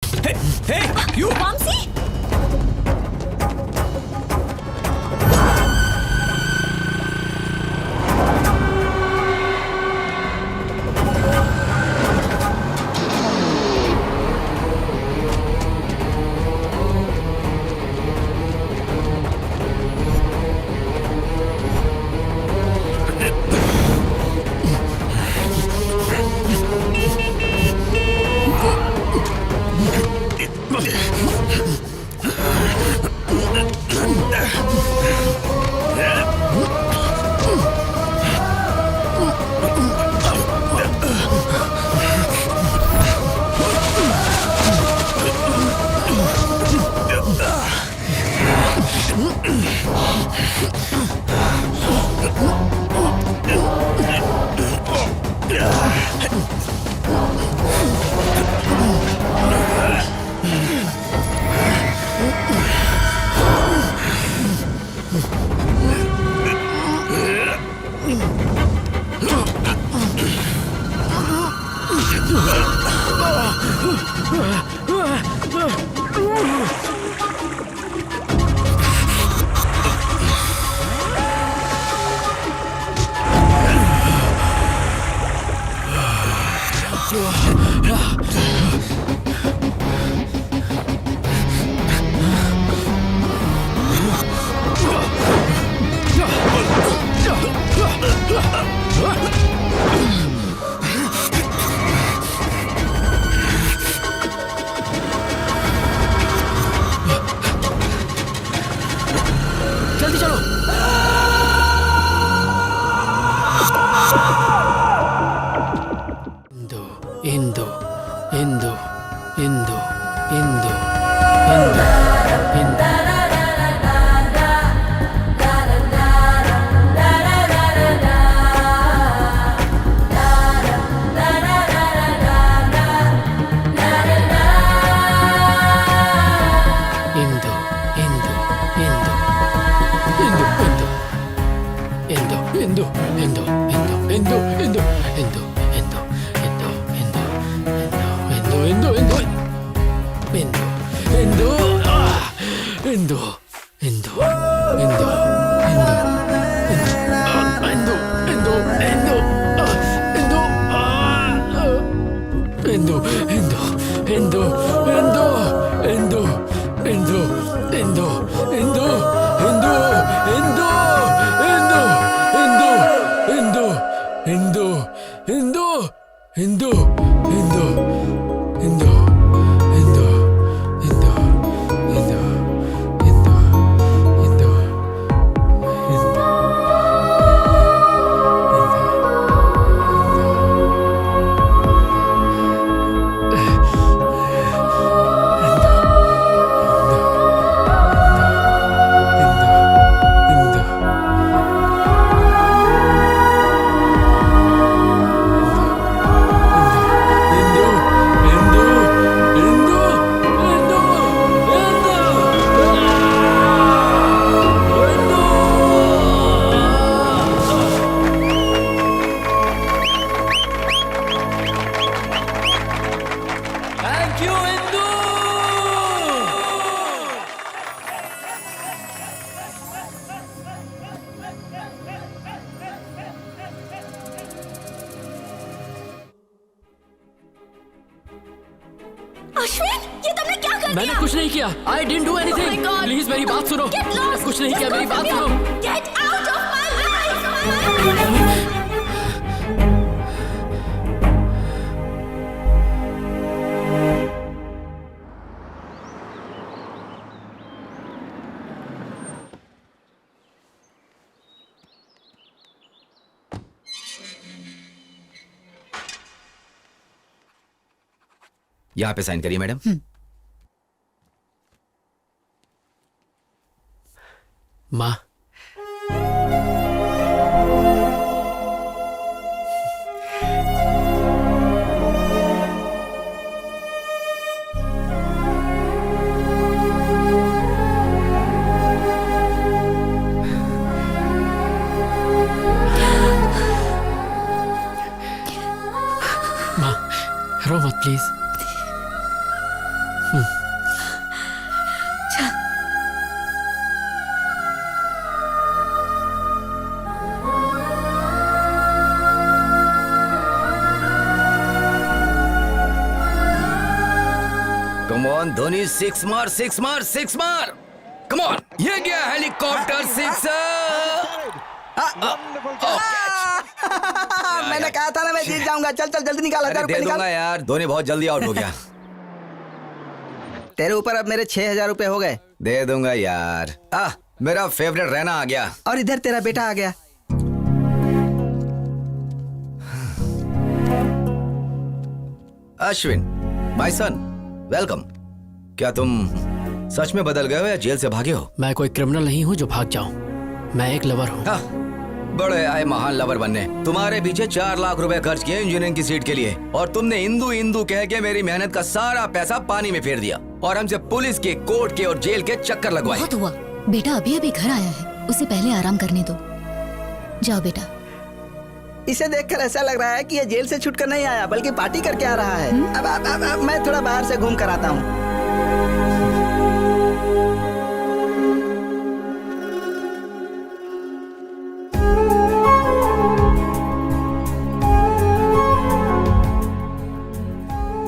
Hey, you! Vamsi? जल्दी चलो। इंदु इंदु इंदु इंदु इंदु इंदु इंदु अश्विन, ये तुमने क्या कर मैंने दिया? कुछ नहीं किया। I didn't do anything. Oh my God. Please मेरी बात सुनो। Get मैंने lost. कुछ नहीं किया, Just मेरी go बात from सुनो। here. Get out of my life. यहाँ पे साइन करिए मैडम। माँ, रो मत please. Come on Dhoni, six मार, सिक्स मार, सिक्स मार। कम ऑन, ये गया हेलीकॉप्टर सिक्सर। मैंने कहा था ना मैं जीत जाऊंगा। चल चल जल्दी निकाल, 1000 अरे रुपए दे निकाल। दूंगा यार, धोनी बहुत जल्दी आउट हो गया। तेरे ऊपर अब मेरे 6000 रुपए हो गए। दे दूंगा यार। मेरा फेवरेट रैना आ गया। और इधर तेरा बेटा आ गया। Ashwin, my son, welcome. क्या तुम सच में बदल गए हो या जेल से भागे हो? मैं कोई क्रिमिनल नहीं हूँ जो भाग जाऊं। मैं एक लवर हूँ। बड़े आए महान लवर बनने। तुम्हारे पीछे 4 लाख रुपए खर्च किए इंजीनियरिंग की सीट के लिए, और तुमने हिंदू हिंदू कह के मेरी मेहनत का सारा पैसा पानी में फेर दिया, और हमसे पुलिस के, कोर्ट के और जेल के चक्कर लगवाए। बहुत हुआ। बेटा अभी अभी घर आया है, उसे पहले आराम करने दो। जाओ बेटा। इसे देखकर ऐसा लग रहा है कि ये जेल से छूट कर नहीं आया बल्कि पार्टी करके आ रहा है। अब मैं थोड़ा बाहर से घूम कर आता हूँ।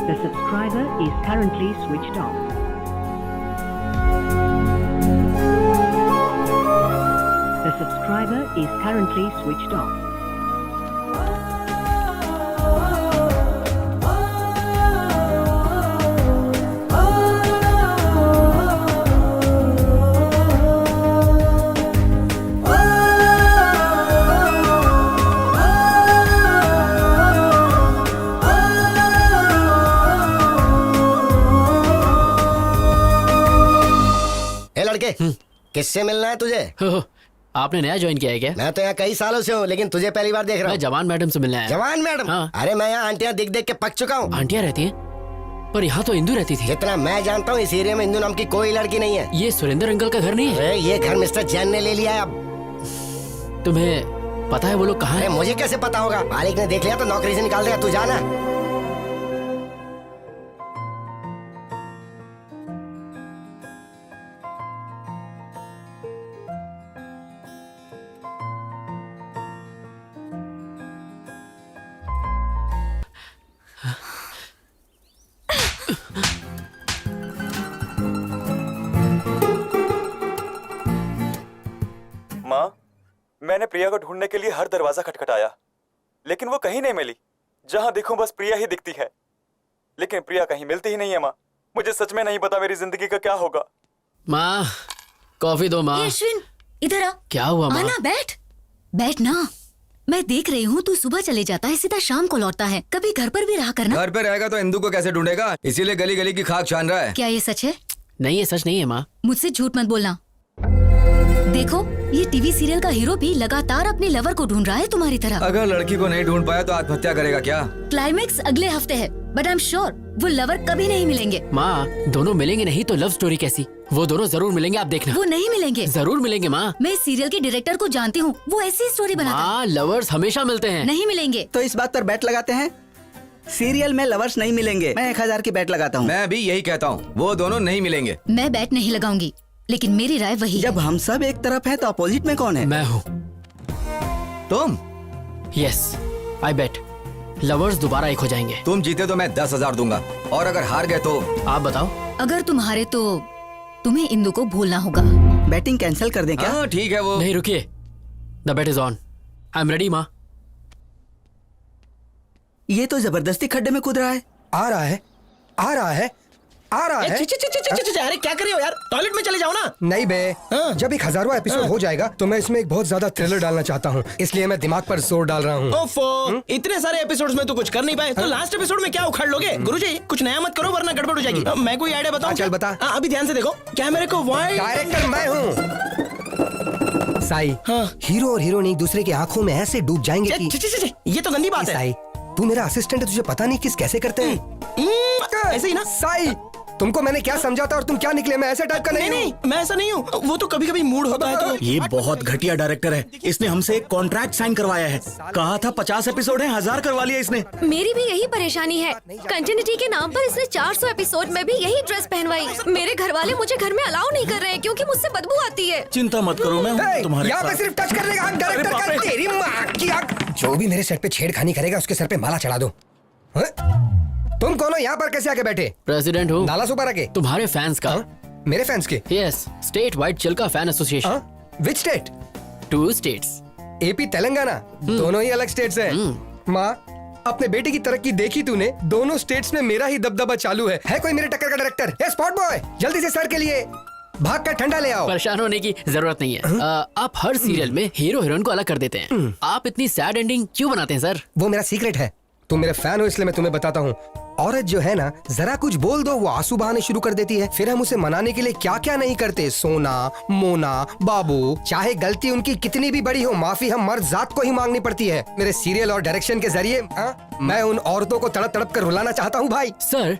The subscriber is currently switched off. The subscriber is currently switched off. ए लड़के, किससे मिलना है तुझे? हो, आपने नया ज्वाइन किया है क्या? मैं तो यहाँ कई सालों से हूँ, लेकिन तुझे पहली बार देख रहा मैं हूँ। जवान मैडम से मिलने आया। जवान मैडम? हाँ। अरे मैं यहाँ आंटियाँ दिख देख के पक चुका हूँ। आंटियाँ रहती हैं, पर यहाँ तो इंदू रहती थी। जितना मैं जानता हूँ इस एरिया में इंदू नाम की कोई लड़की नहीं है। ये सुरेंद्र अंकल का घर नहीं है? अरे ये घर मिस्टर जैन ने ले लिया है अब। तुम्हें पता है वो लोग कहाँ अरे हैं? मुझे कैसे पता होगा? मालिक ने देख लिया तो नौकरी से निकाल देगा। तू जाना। माँ, मैंने प्रिया को ढूंढने के लिए हर दरवाजा खटखटाया, लेकिन वो कहीं नहीं मिली। जहां देखूं बस प्रिया ही दिखती है, लेकिन प्रिया कहीं मिलती ही नहीं है। माँ, मुझे सच में नहीं पता मेरी जिंदगी का क्या होगा। माँ, कॉफी दो माँ। ए, अश्विन इधर आ। क्या हुआ माँ? आना, बैठ। बैठ ना। मैं देख रही हूँ तू सुबह चले जाता है, सीधा शाम को लौटता है। कभी घर पर भी रहा करना। घर पे रहेगा तो इंदू को कैसे ढूंढेगा? इसीलिए गली गली की खाक छान रहा है। क्या ये सच है? नहीं, ये सच नहीं है माँ। मुझसे झूठ मत बोलना। देखो, ये टीवी सीरियल का हीरो भी लगातार अपने लवर को ढूंढ रहा है तुम्हारी तरह। अगर लड़की को नहीं ढूंढ पाया तो आत्महत्या करेगा क्या? क्लाइमेक्स अगले हफ्ते है, बट आई एम श्योर वो लवर कभी नहीं मिलेंगे। माँ, दोनों मिलेंगे नहीं तो लव स्टोरी कैसी? वो दोनों जरूर मिलेंगे, आप देखना। वो नहीं मिलेंगे। जरूर मिलेंगे माँ। मैं इस सीरियल के डायरेक्टर को जानती हूँ, वो ऐसी स्टोरी बनाता है। माँ, लवर्स हमेशा मिलते हैं। नहीं मिलेंगे। तो इस बात पर बैट लगाते हैं। सीरियल में लवर्स नहीं मिलेंगे। मैं 1000 की बैट लगाता हूँ। मैं भी यही कहता हूँ, वो दोनों नहीं मिलेंगे। मैं बैट नहीं लगाऊंगी, लेकिन मेरी राय वही है। जब हम सब एक तरफ हैं तो अपोजिट में कौन है? मैं हूँ। तुम? यस, आई बेट लवर्स दोबारा एक हो जाएंगे। तुम जीते तो मैं 10,000 दूंगा, और अगर हार गए तो? आप बताओ। अगर तुम हारे तो तुम्हें इंदु को भूलना होगा। बैटिंग कैंसिल कर दें क्या? हाँ ठीक है। वो नहीं, रुकिए। The bet is on. I am ready माँ। ये तो जबरदस्ती खड्डे में कूद रहा है। आ रहा है, आ रहा है, आ रहा है। अरे क्या कर रही हो यार? टॉयलेट में चले जाओ ना। नहीं बे, जब 1000वां एपिसोड हो जाएगा तो मैं इसमें एक बहुत ज्यादा थ्रिलर डालना चाहता हूँ, इसलिए मैं दिमाग पर जोर डाल रहा हूँ। ओफो, इतने सारे एपिसोड्स में तो कुछ कर नहीं पाए, तो लास्ट एपिसोड में क्या उखाड़ लोगे? गुरुजी, कुछ नया मत करो वरना गड़बड़ हो जाएगी। मैं कोई आइडिया बताऊं? चल बता। अभी ध्यान से देखो, क्या मेरे को वाइड डायरेक्टर मैं हूँ। साई, हीरो और हीरोइन एक दूसरे की आंखों में ऐसे डूब जाएंगे कि ये तो गंदी बात है। साई, तू मेरा असिस्टेंट है, तुझे पता नहीं किस कैसे करते हैं। ऐसे ही ना। साई, तुमको मैंने क्या समझाता और तुम क्या निकले? मैं ऐसा टाइप का नहीं नहीं हूँ। नहीं, मैं ऐसा नहीं हूँ। वो तो कभी कभी मूड होता है तो। ये बहुत घटिया डायरेक्टर है। इसने हमसे एक कॉन्ट्रैक्ट साइन करवाया है। कहा था 50 एपिसोड है, 1000 करवा लिया इसने। मेरी भी यही परेशानी है। कंटिन्यूटी के नाम पर इसने 400 एपिसोड में भी यही ड्रेस पहनवाई। मेरे घर वाले मुझे घर में अलाउ नहीं कर रहे हैं क्योंकि मुझसे बदबू आती है। चिंता मत करो, मैं हूँ तुम्हारे यहाँ पे साथ। सिर्फ टच करने का हक डायरेक्टर का। तेरी माँ की आँख। जो भी मेरे सेट पे छेड़खानी करेगा उसके सर पे माला चढ़ा दो। हाँ? तुम कौन हो? यहाँ पर कैसे आके बैठे? प्रेसिडेंट हूँ नाला सुपारा के? तुम्हारे फैंस का। मेरे फैंस के? Yes, state wide Chilka fan association. Which state? 2 states. AP Telangana, दोनों ही अलग स्टेट्स हैं। माँ, अपने बेटे की तरक्की देखी तूने? दोनों स्टेट्स में मेरा ही दबदबा चालू है कोई मेरे टक्कर का डायरेक्टर? ए स्पॉट बॉय, जल्दी से सर के लिए भाग कर ठंडा ले आओ। परेशान होने की जरूरत नहीं है। आप हर सीरियल में हीरो हीरोइन को अलग कर देते हैं। आप इतनी सैड एंडिंग क्यों बनाते हैं सर? वो मेरा सीक्रेट है। तुम मेरे फैन हो इसलिए मैं तुम्हें बताता हूँ। औरत जो है ना, जरा कुछ बोल दो वो आंसू बहाने शुरू कर देती है। फिर हम उसे मनाने के लिए क्या क्या नहीं करते। सोना, मोना, बाबू, चाहे गलती उनकी कितनी भी बड़ी हो, माफी हम मर्द जात को ही मांगनी पड़ती है। मेरे सीरियल और डायरेक्शन के जरिए मैं उन औरतों को तड़प तड़प कर रुलाना चाहता हूँ भाई। सर,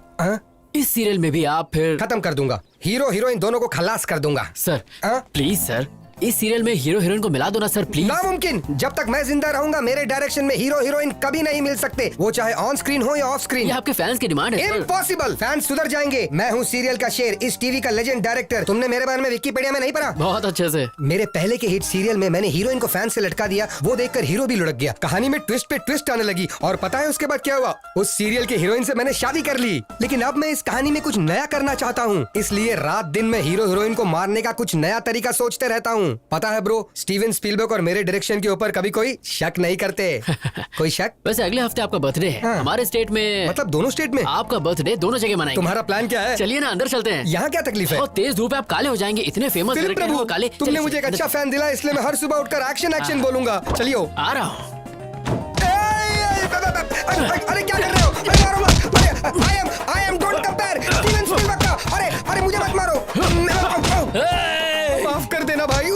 इस सीरियल में भी आप फिर खत्म कर दूंगा। हीरो हीरोइन दोनों को खलास कर दूंगा। सर प्लीज सर, इस सीरियल में हीरो हीरोइन को मिला दो ना सर प्लीज। नामुमकिन। जब तक मैं जिंदा रहूंगा मेरे डायरेक्शन में हीरो हीरोइन कभी नहीं मिल सकते, वो चाहे ऑन स्क्रीन हो या ऑफ स्क्रीन। ये आपके फैंस की डिमांड है सर। इम्पॉसिबल। फैंस सुधर जाएंगे। मैं हूँ सीरियल का शेर, इस टीवी का लेजेंड डायरेक्टर। तुमने मेरे बारे में विकिपीडिया में नहीं पढ़ा? बहुत अच्छे से। मेरे पहले के हिट सीरियल में मैंने हीरोइन को फैन से लटका दिया, वो देखकर हीरो भी लुढ़क गया। कहानी में ट्विस्ट पे ट्विस्ट आने लगी और पता है उसके बाद क्या हुआ? उस सीरियल के हीरोइन से मैंने शादी कर ली। लेकिन अब मैं इस कहानी में कुछ नया करना चाहता हूँ, इसलिए रात दिन में हीरो हीरोइन को मारने का कुछ नया तरीका सोचते रहता हूँ। पता है ब्रो, स्टीवन स्पीलबर्ग और मेरे डायरेक्शन के ऊपर कभी कोई शक नहीं करते। कोई शक? वैसे अगले हफ्ते आपका बर्थडे है। हाँ। हमारे स्टेट में, मतलब दोनों स्टेट में आपका बर्थडे दोनों जगह मनाएंगे। तुम्हारा प्लान क्या है? चलिए ना अंदर चलते हैं। यहाँ क्या तकलीफ है? बहुत तेज धूप है, आप काले हो जाएंगे। इतने फेमस फिल्म डायरेक्टर हैं वो काले। तुमने चलिए, मुझे एक अच्छा फैन दिला, इसलिए मैं हर सुबह उठकर एक्शन एक्शन बोलूंगा। चलियो। आ रहा हूँ। अरे क्या कर रहे हो? I am don't compare Steven Spielberg का। अरे मुझे मत मारो। माफ कर देना भाई।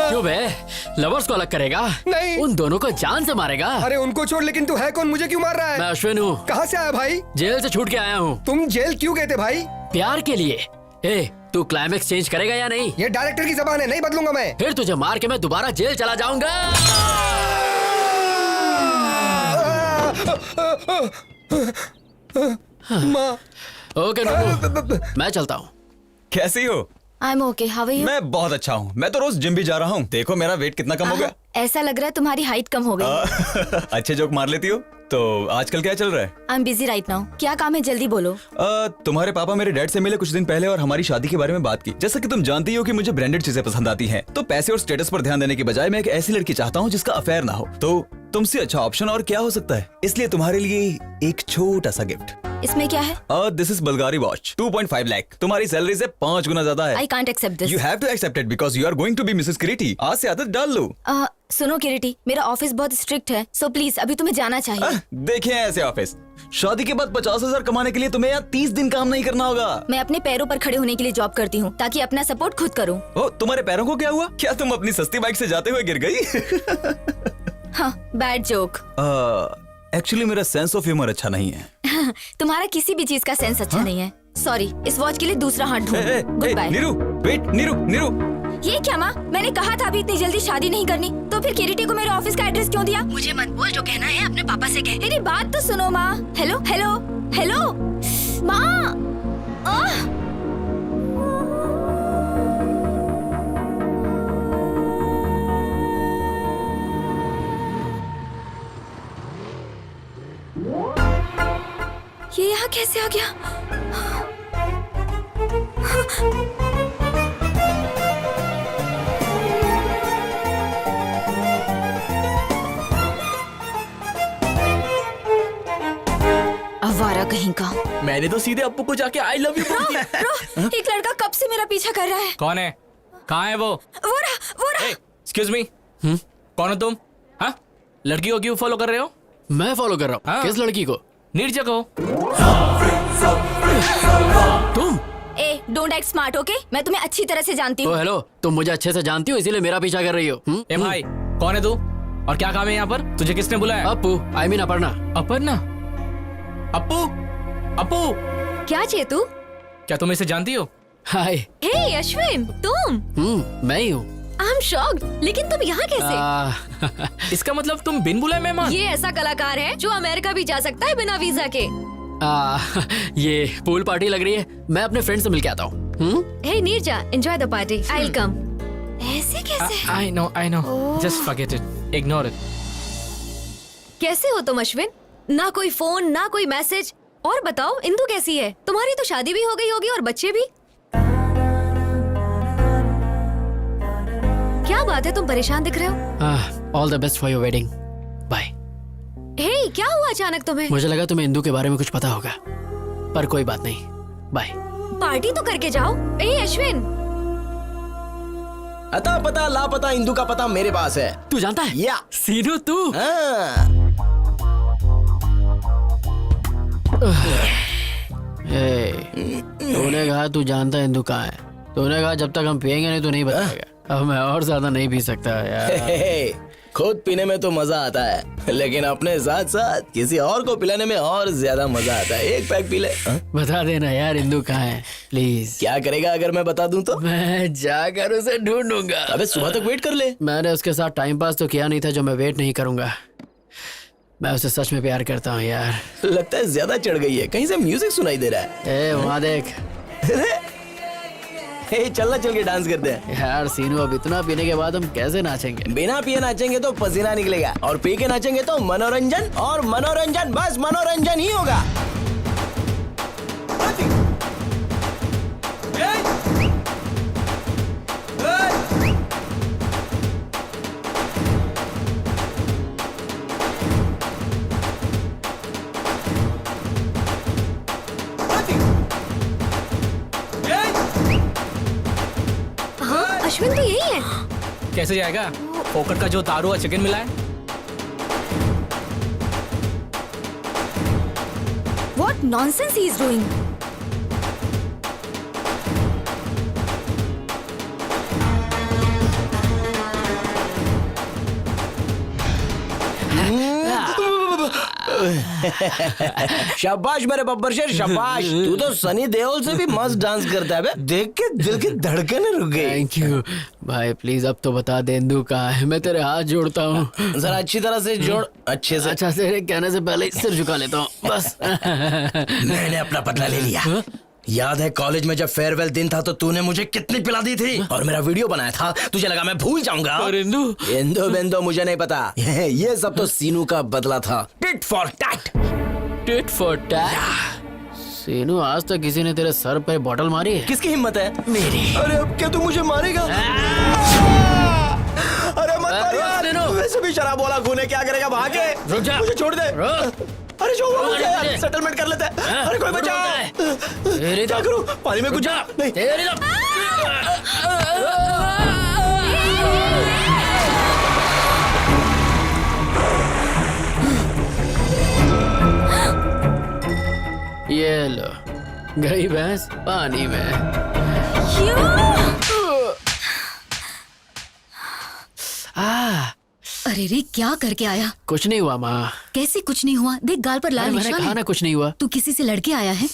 क्यों बे? लवर्स को अलग करेगा? नहीं। उन दोनों को जान से मारेगा? अरे उनको छोड़, लेकिन तू है कौन? मुझे क्यों मार रहा है? मैं अश्विन हूँ। कहाँ से आया भाई? जेल से छूट के आया हूँ। तुम जेल क्यों गए थे भाई? प्यार के लिए। ए, तू क्लाइमेक्स चेंज करेगा या नहीं? ये डायरेक्टर की जबान है, नहीं बदलूंगा मैं। फिर तुझे मार के मैं दोबारा जेल चला जाऊंगा। माँ। ओके नुनू, मैं चलता हूँ। कैसी हो? I am okay, how are you? मैं बहुत अच्छा हूँ। मैं तो रोज जिम भी जा रहा हूँ। देखो मेरा वेट कितना कम हो गया। ऐसा लग रहा है तुम्हारी हाइट कम हो गई। अच्छे जोक मार लेती हो। तो आजकल क्या चल रहा है? I am busy right now. क्या काम है, जल्दी बोलो। तुम्हारे पापा मेरे डैड से मिले कुछ दिन पहले और हमारी शादी के बारे में बात की। जैसा कि तुम जानती हो कि मुझे ब्रांडेड चीजें पसंद आती हैं, तो पैसे और स्टेटस पर ध्यान देने की बजाय मैं एक ऐसी लड़की चाहता हूँ जिसका अफेयर ना हो। तो तुमसे अच्छा ऑप्शन और क्या हो सकता है? इसलिए तुम्हारे लिए एक छोटा सा गिफ्ट। इसमें क्या है? This is Bulgari watch, 2.5 lakh. तुम्हारी सैलरी से 5 गुना ज्यादा है। I can't accept this. You have to accept it because you are going to be Mrs Kiriti. आज से आदत डाल लो। सुनो किरीटी, मेरा ऑफिस बहुत स्ट्रिक्ट है, सो प्लीज अभी तुम्हें जाना चाहिए। देखे ऐसे ऑफिस। शादी के बाद 50,000 कमाने के लिए तुम्हें यहाँ 30 दिन काम नहीं करना होगा। मैं अपने पैरों पर खड़े होने के लिए जॉब करती हूँ ताकि अपना सपोर्ट खुद करूँ। ओ, तुम्हारे पैरों को क्या हुआ? क्या तुम अपनी सस्ती बाइक से जाते हुए गिर गई? हाँ, बैड जोक। एक्चुअली मेरा सेंस ऑफ ह्यूमर अच्छा नहीं है। तुम्हारा किसी भी चीज का सेंस अच्छा नहीं है। सॉरी, इस वॉच के लिए दूसरा हाथ ढूंढो। Good bye. Neeru, wait, Neeru. ये क्या माँ? मैंने कहा था अभी इतनी जल्दी शादी नहीं करनी, तो फिर किरीटी को मेरे ऑफिस का एड्रेस क्यों दिया? मुझे मत बोल, जो कहना है अपने पापा से कह। मेरी बात तो सुनो माँ। हेलो हेलो हेलो माँ। ये यहाँ कैसे आ गया? आवारा कहीं का। मैंने तो सीधे अप्पू को जाके आई लव यू बोल दिया। एक लड़का कब से मेरा पीछा कर रहा है। कौन है? कहाँ है वो? वो रहा। एक्सक्यूज मी, कौन हो तुम? हाँ, लड़की को क्यों फॉलो कर रहे हो? मैं फॉलो कर रहा हूँ। किस लड़की को? निर्जक हो तुम? ए, डोंट एक्ट स्मार्ट, ओके? मैं तुम्हें अच्छी तरह से जानती हूँ। हेलो, तुम मुझे अच्छे से जानती हो इसीलिए मेरा पीछा कर रही हो। ए भाई, कौन है तू? और क्या काम है यहाँ पर? तुझे किसने बुलाया? अपू, आई मीन अपर्णा। अपर्णा? अप्पू? अप्पू? क्या चेतू? क्या तुम इसे जानती हो? हाय। हे अश्विन, तुम? मैं ही हूँ। आई एम शॉक्ड, लेकिन तुम यहाँ कैसे? इसका मतलब तुम बिन बुलाए मेहमान? ये ऐसा कलाकार है जो अमेरिका भी जा सकता है बिना वीजा के। ये पूल पार्टी लग रही है, मैं अपने फ्रेंड से मिलके आता हूँ। Hey Neerja, enjoy the party, I will come. ऐसे कैसे? I know. Just forget it. Ignore it. कैसे हो तुम अश्विन? ना कोई फोन, ना कोई मैसेज। और बताओ, इंदु कैसी है? तुम्हारी तो शादी भी हो गई होगी और बच्चे भी। क्या बात है, तुम परेशान दिख रहे हो? All the best for your wedding. Bye. Hey, क्या हुआ अचानक तुम्हें? मुझे लगा तुम्हें इंदु के बारे में कुछ पता होगा, पर कोई बात नहीं। बाय। पार्टी तो करके जाओ। ए अश्विन, अता पता लापता इंदु का पता मेरे पास है। तू जानता है? या सीनू तू? तूने कहा तू जानता है इंदु कहाँ है। तूने कहा जब तक हम पियेंगे नहीं तो नहीं बताएगा। अब मैं और ज्यादा नहीं पी सकता यार। खुद पीने में तो मजा आता है, लेकिन अपने साथ साथ किसी और को पिलाने में और ज्यादा मजा आता है। एक पैक पी ले। बता देना यार इंदु कहाँ है प्लीज। क्या करेगा अगर मैं बता दूं तो? मैं जाकर उसे ढूंढूंगा। अबे सुबह तक वेट कर ले। मैंने उसके साथ टाइम पास तो किया नहीं था जो मैं वेट नहीं करूंगा। मैं उसे सच में प्यार करता हूँ यार। लगता है ज्यादा चढ़ गई है, कहीं से म्यूजिक सुनाई दे रहा है। ए वहाँ देख। चलना, चल के डांस करते हैं यार। सीनू, अब इतना पीने के बाद हम कैसे नाचेंगे? बिना पिए नाचेंगे तो पसीना निकलेगा, और पी के नाचेंगे तो मनोरंजन, और मनोरंजन बस मनोरंजन ही होगा। अश्विन तो यही है। कैसे जाएगा? फोकट का जो दारू और चिकन मिला है। What nonsense he is doing? शाबाश मेरे बब्बर शेर, शाबाश। तू तो सनी देओल से भी मस्त डांस करता है बे। देख के दिल की धड़कनें रुक गई। थैंक यू भाई, प्लीज अब तो बता दे इंदु कहाँ है। मैं तेरे हाथ जोड़ता हूँ, जरा अच्छी तरह से जोड़। अच्छे से। अच्छा, तेरे कहने से पहले सिर झुका लेता हूँ बस। मैंने अपना बदला ले लिया। याद है कॉलेज में जब फेयरवेल दिन था तो तूने मुझे कितनी पिला दी थी, और मेरा वीडियो बनाया था। तुझे लगा मैं भूल जाऊंगा? और इंदु बिंदु मुझे नहीं पता। ये सब तो सीनू का बदला था। Tit for tat. Tit for tat. Seenu, आज तक किसी ने तेरे सर पे बॉटल मारी है? किसकी हिम्मत है? मेरी। अरे अब क्या तू मुझे मारेगा? अरे मत मार यार। वैसे भी शराब वाला खून है, क्या करेगा? भागे। रुक जा, मुझे छोड़ दे। अरे छोड़ यार, सेटलमेंट कर लेते हैं। अरे कोई बचा। क्या करूं? पानी में कुछ जा। नहीं। ये लो, गई भैंस पानी में। अरे रे, क्या करके आया? कुछ नहीं हुआ माँ। कैसे कुछ नहीं हुआ? देख गाल पर लाल निशान है। कुछ नहीं हुआ। तू किसी से लड़के आया है?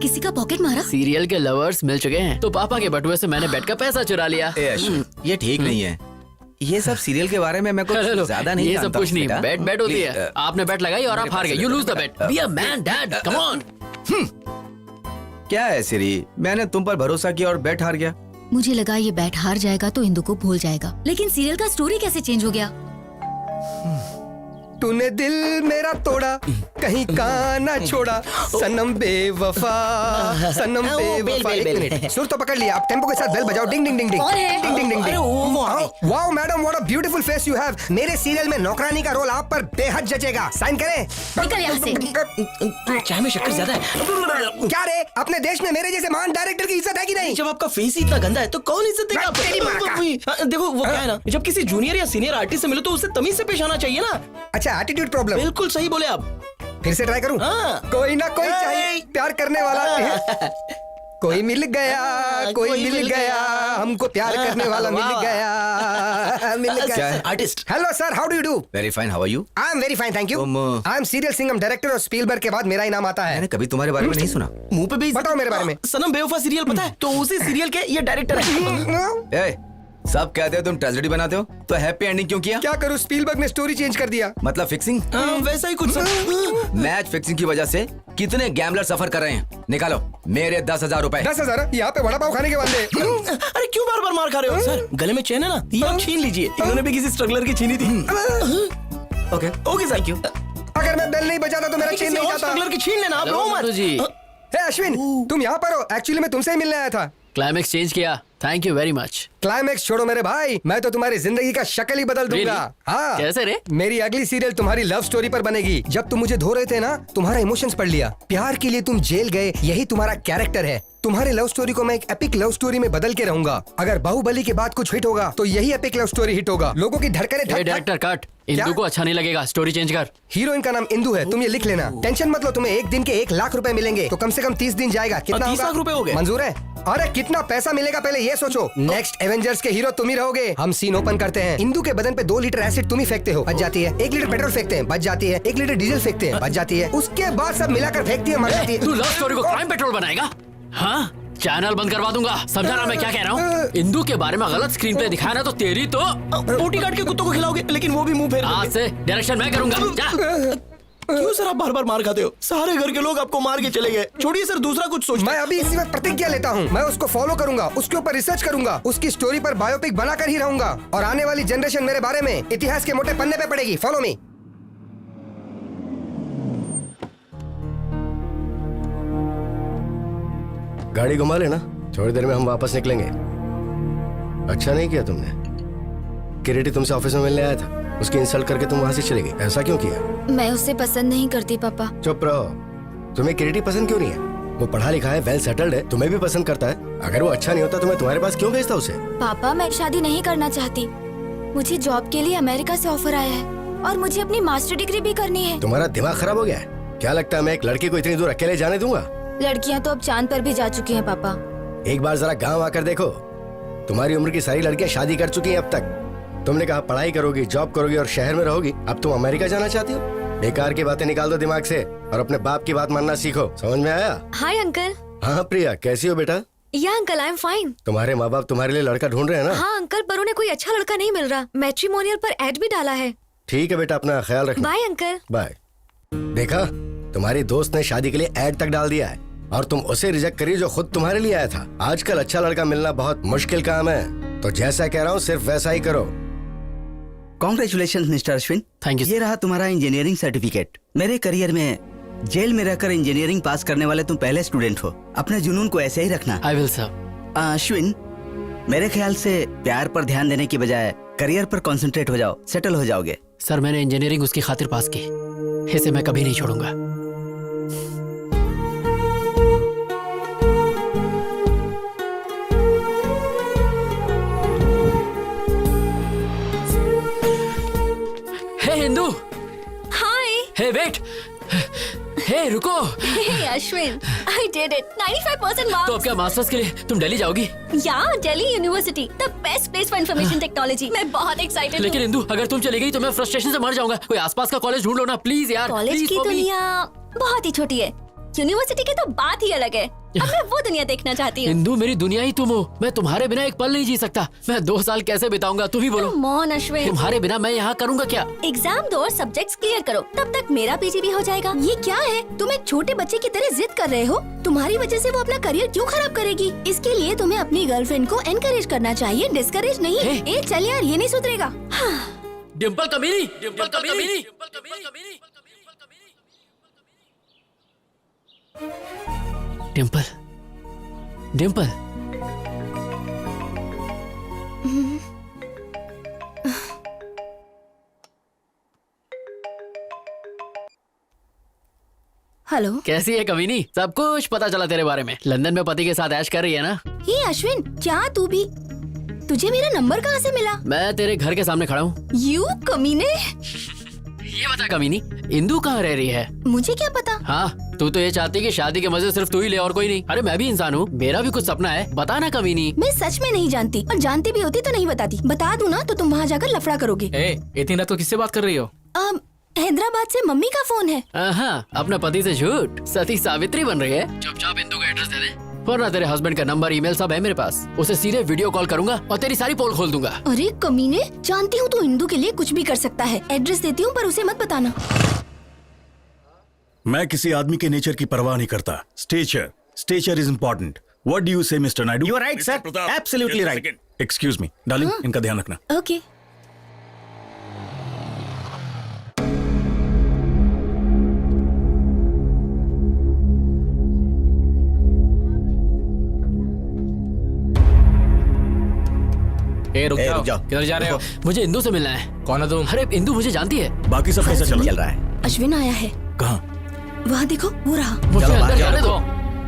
किसी का पॉकेट मारा? सीरियल के लवर्स मिल चुके हैं तो पापा के बटुए से मैंने बेट का पैसा चुरा लिया। ये ठीक नहीं है। ये सब सीरियल के बारे में मैं कुछ ज्यादा नहीं ये जानता सब कुछ नहीं। बेटा। बेट होती है। आपने बेट लगाई और आप हार गए। You lose the bet. Be a man dad, come on. क्या है सिरी, मैंने तुम पर भरोसा किया और बेट हार गया। मुझे लगा ये बैट हार जाएगा तो इंदु को भूल जाएगा, लेकिन सीरियल का स्टोरी कैसे चेंज हो गया? तूने दिल मेरा तोड़ा, कहीं का ना छोड़ा, सनम बेवफा, सनम बेवफा। एक मिनट, सुर तो पकड़ लिया। आप टेम्पो के साथ बेल बजाओ। Ding ding ding ding ding ding ding ding. Wow madam, what a beautiful face you have. मेरे सीरियल में नौकरानी का रोल आप पर बेहद जचेगा। साइन करें? निकल यहाँ से। चाय में शक्कर ज्यादा है। क्या रे, अपने देश में मेरे जैसे महान डायरेक्टर की इज्जत है कि नहीं? जब आपका फेस ही इतना गंदा है तो कौन इज्जत देगा? देखो वो क्या है ना, जब किसी जूनियर या सीनियर आर्टिस्ट से मिलो तो उससे तमीज से पेश आना चाहिए ना। अच्छा, एटीट्यूड प्रॉब्लम। बिल्कुल सही बोले आप। फिर से ट्राई करूं? हाँ। कोई ना कोई चाहिए प्यार करने वाला। कोई मिल गया हमको प्यार करने वाला मिल गया artist. Hello sir, how do you do? Very fine, how are you? I am very fine, thank you. तुम- I am serial Singham director और स्पीलबर्ग के बाद मेरा ही नाम आता है। मैंने कभी तुम्हारे बारे में नहीं सुना। मुंह पे भी बताओ मेरे बारे में। सनम बेवफा सीरियल पता है? तो उसी सीरियल के ये डायरेक्टर है। ए, सब कहते हो तुम ट्रेजेडी बनाते हो, तो हैप्पी एंडिंग क्यों किया? क्या करूं, स्पीलबर्ग ने स्टोरी चेंज कर दिया। मतलब फिक्सिंग? वैसा ही कुछ सर। मैच फिक्सिंग की वजह से कितने गैम्बलर सफर कर रहे हैं? निकालो मेरे 10,000 रुपए। 10,000? यहाँ पे वड़ा पाव खाने के बंदे। अरे क्यों बार बार मार खा रहे हो सर? गले में चेन है ना, ये आप छीन लीजिए। इन्होंने भी किसी स्ट्रगलर की छीनी थी। ओके ओके सर, क्यों? अगर मैं बेल नहीं बजाता तो मेरा चेन नहीं जाता। स्ट्रगलर की छीन लेना, आप रो मत। जी हे अश्विन, तुम यहाँ पर हो? एक्चुअली मैं तुमसे ही मिलने आया था। क्लाइमेक्स चेंज किया, thank you very much. Climax छोड़ो मेरे भाई, मैं तो तुम्हारी जिंदगी का शक्ल ही बदल दूंगा। Really? हाँ। कैसे रे? मेरी अगली सीरियल तुम्हारी लव स्टोरी पर बनेगी। जब तुम मुझे धो रहे थे ना, तुम्हारा इमोशंस पढ़ लिया। प्यार के लिए तुम जेल गए, यही तुम्हारा कैरेक्टर है। तुम्हारे लव स्टोरी को मैं एक एपिक लव स्टोरी में बदल के रहूंगा। अगर बाहुबली के बाद कुछ हिट होगा तो यही एपिक लव स्टोरी हिट होगा। लोगों की धड़कने डायरेक्टर कट, इंदू को अच्छा नहीं लगेगा, स्टोरी चेंज कर। हीरोइन का नाम इंदू है, तुम ये लिख लेना। टेंशन मत लो, तुम्हें एक दिन के 1 लाख रुपए मिलेंगे, तो कम से कम 30 दिन जाएगा। कितना 30 लाख रुपए हो गए? मंजूर है? अरे कितना पैसा मिलेगा पहले ये सोचो। नेक्स्ट एवेंजर्स के हीरो तुम ही रहोगे। हम सीन ओपन करते हैं। इंदू के बदन पे 2 लीटर एसिड तुम ही फेंकते हो, बच जाती है। 1 लीटर पेट्रोल फेंकते हैं, बच जाती है। 1 लीटर डीजल फेंकते हैं, बच जाती है। उसके बाद सब मिलाकर फेंकती है, मर जाती है। तू लव स्टोरी को क्राइम पेट्रोल बनाएगा? हाँ, चैनल बंद करवा दूंगा। समझा ना मैं क्या कह रहा हूँ? इंदू के बारे में गलत स्क्रीन प्ले दिखाया ना तो तेरी तो बोटी काट के कुत्तों को खिलाओगे, लेकिन वो भी मुंह फेर आज से डायरेक्शन मैं करूंगा। जा। क्यों सर आप बार बार मार खाते हो? सारे घर के लोग आपको मार के चले गए। छोड़िए सर, दूसरा कुछ सोचिए। मैं अभी इसी वक्त प्रतिज्ञा लेता हूँ, मैं उसको फॉलो करूंगा, उसके ऊपर रिसर्च करूंगा, उसकी स्टोरी पर बायोपिक बनाकर ही रहूंगा। और आने वाली जनरेशन मेरे बारे में इतिहास के मोटे पन्ने पे पड़ेगी। Follow me. गाड़ी घुमा लेना, थोड़ी देर में हम वापस निकलेंगे। अच्छा नहीं किया तुमने। किरीटी तुमसे ऑफिस में मिलने आया था, उसकी इंसल्ट करके तुम वहां से चले गए। ऐसा क्यों किया? मैं उससे पसंद नहीं करती पापा। चुप रहो। तुम्हें किरीटी पसंद क्यों नहीं है? वो पढ़ा लिखा है, वेल सेटल्ड है, तुम्हें भी पसंद करता है। अगर वो अच्छा नहीं होता तो मैं तुम्हारे पास क्यों भेजता उसे? पापा मैं शादी नहीं करना चाहती। मुझे जॉब के लिए अमेरिका से ऑफर आया है और मुझे अपनी मास्टर डिग्री भी करनी है। तुम्हारा दिमाग खराब हो गया है क्या? लगता है मैं एक लड़की को इतनी दूर अकेले जाने दूंगा? लड़कियां तो अब चांद पर भी जा चुकी हैं पापा। एक बार जरा गांव आकर देखो, तुम्हारी उम्र की सारी लड़कियां शादी कर चुकी हैं अब तक। तुमने कहा पढ़ाई करोगी, जॉब करोगी और शहर में रहोगी। अब तुम अमेरिका जाना चाहती हो? बेकार की बातें निकाल दो दिमाग से और अपने बाप की बात मानना सीखो। समझ में आया? Hi uncle. हाँ प्रिया, कैसी हो बेटा? या अंकल, आई एम फाइन। तुम्हारे माँ बाप तुम्हारे लिए लड़का ढूंढ रहे हैं ना? हाँ अंकल, पर उन्हें कोई अच्छा लड़का नहीं मिल रहा। मैट्रिमोनियल पर एड भी डाला है। ठीक है बेटा, अपना ख्याल रखना। Bye uncle. बाय। देखा, तुम्हारी दोस्त ने शादी के लिए एड तक डाल दिया है और तुम उसे रिजेक्ट करी जो खुद तुम्हारे लिए आया था। आजकल अच्छा लड़का मिलना बहुत मुश्किल काम है, तो जैसा कह रहा हूँ सिर्फ वैसा ही करो। Congratulation mister Ashwin. Thank you. ये रहा तुम्हारा इंजीनियरिंग सर्टिफिकेट। मेरे करियर में जेल में रहकर इंजीनियरिंग पास करने वाले तुम पहले स्टूडेंट हो। अपने जुनून को ऐसे ही रखना। I will sir. अश्विन, मेरे ख्याल से प्यार पर ध्यान देने की बजाय करियर पर कंसंट्रेट हो जाओ, सेटल हो जाओगे। सर मैंने इंजीनियरिंग उसकी खातिर पास की, इसे मैं कभी नहीं छोड़ूंगा। हे हिंदू। हाय। हे वेट। हे रुको। हे अश्विन, आई डिड इट। 95% तो मार्क्स। अब क्या मास्टर्स के लिए तुम दिल्ली जाओगी? या Delhi university, the best place for information technology. मैं बहुत एक्साइटेड हूँ। लेकिन इंदू, अगर तुम चली गई तो मैं फ्रस्ट्रेशन से मर जाऊंगा। कोई आसपास का कॉलेज ढूंढ लो ना प्लीज यार। कॉलेज Please की for me. दुनिया बहुत ही छोटी है, यूनिवर्सिटी की तो बात ही अलग है। अब मैं वो दुनिया देखना चाहती हूँ। इंदू, मेरी दुनिया ही तुम हो। मैं तुम्हारे बिना एक पल नहीं जी सकता। मैं 2 साल कैसे बिताऊंगा, तुम ही बोलो। मोहन अश्विन, तुम्हारे बिना मैं यहाँ करूँगा क्या? एग्जाम दो और सब्जेक्ट्स क्लियर करो, तब तक मेरा पीजी भी हो जाएगा। ये क्या है, तुम एक छोटे बच्चे की तरह जिद कर रहे हो। तुम्हारी वजह से वो अपना करियर क्यों खराब करेगी? इसके लिए तुम्हें अपनी गर्लफ्रेंड को एनकरेज करना चाहिए, डिस्करेज नहीं। ए चल यार, ये नहीं सुधरेगा। डिम्पल कमीनी, डिम्पल कमीनी। डिम्पल, डिम्पल। हेलो। कैसी है कमीनी? सब कुछ पता चला तेरे बारे में। लंदन में पति के साथ ऐश कर रही है ना? ये अश्विन, क्या तू भी? तुझे मेरा नंबर कहाँ से मिला? मैं तेरे घर के सामने खड़ा हूँ। यू कमीने। ये बता कमीनी, इंदु कहाँ रह रही है? मुझे क्या पता। हाँ, तू तो ये चाहती कि शादी के मजे सिर्फ तू ही ले और कोई नहीं। अरे मैं भी इंसान हूँ, मेरा भी कुछ सपना है, बता ना कमीनी। मैं सच में नहीं जानती, और जानती भी होती तो नहीं बताती। बता दूं ना तो तुम वहाँ जाकर लफड़ा करोगे। इतनी रात को किससे बात कर रही हो? हैदराबाद से मम्मी का फोन है। हाँ, अपने पति से झूठ, सती सावित्री बन रही है। चुपचाप इंदु का एड्रेस दे दे, वरना तेरे हस्बैंड का नंबर ईमेल सब है मेरे पास। उसे सीधे वीडियो कॉल करूंगा और तेरी सारी पोल खोल दूंगा। अरे कमीने, जानती हूँ तू इंदु के लिए कुछ भी कर सकता है। एड्रेस देती हूँ पर उसे मत बताना। मैं किसी आदमी के नेचर की परवाह नहीं करता। Stature is important. What do you say mister Naidu? You are right sir, absolutely right. Excuse me darling, इनका ध्यान रखना। ओके। रुक जाओ। किधर जा रहे हो? मुझे इंदु से मिलना है। कौन है तुम? अरे इंदु मुझे जानती है। बाकी सब कैसा चल रहा है? अश्विन आया है। कहाँ? वहाँ देखो, वो रहा। मुझे अंदर जाने दो।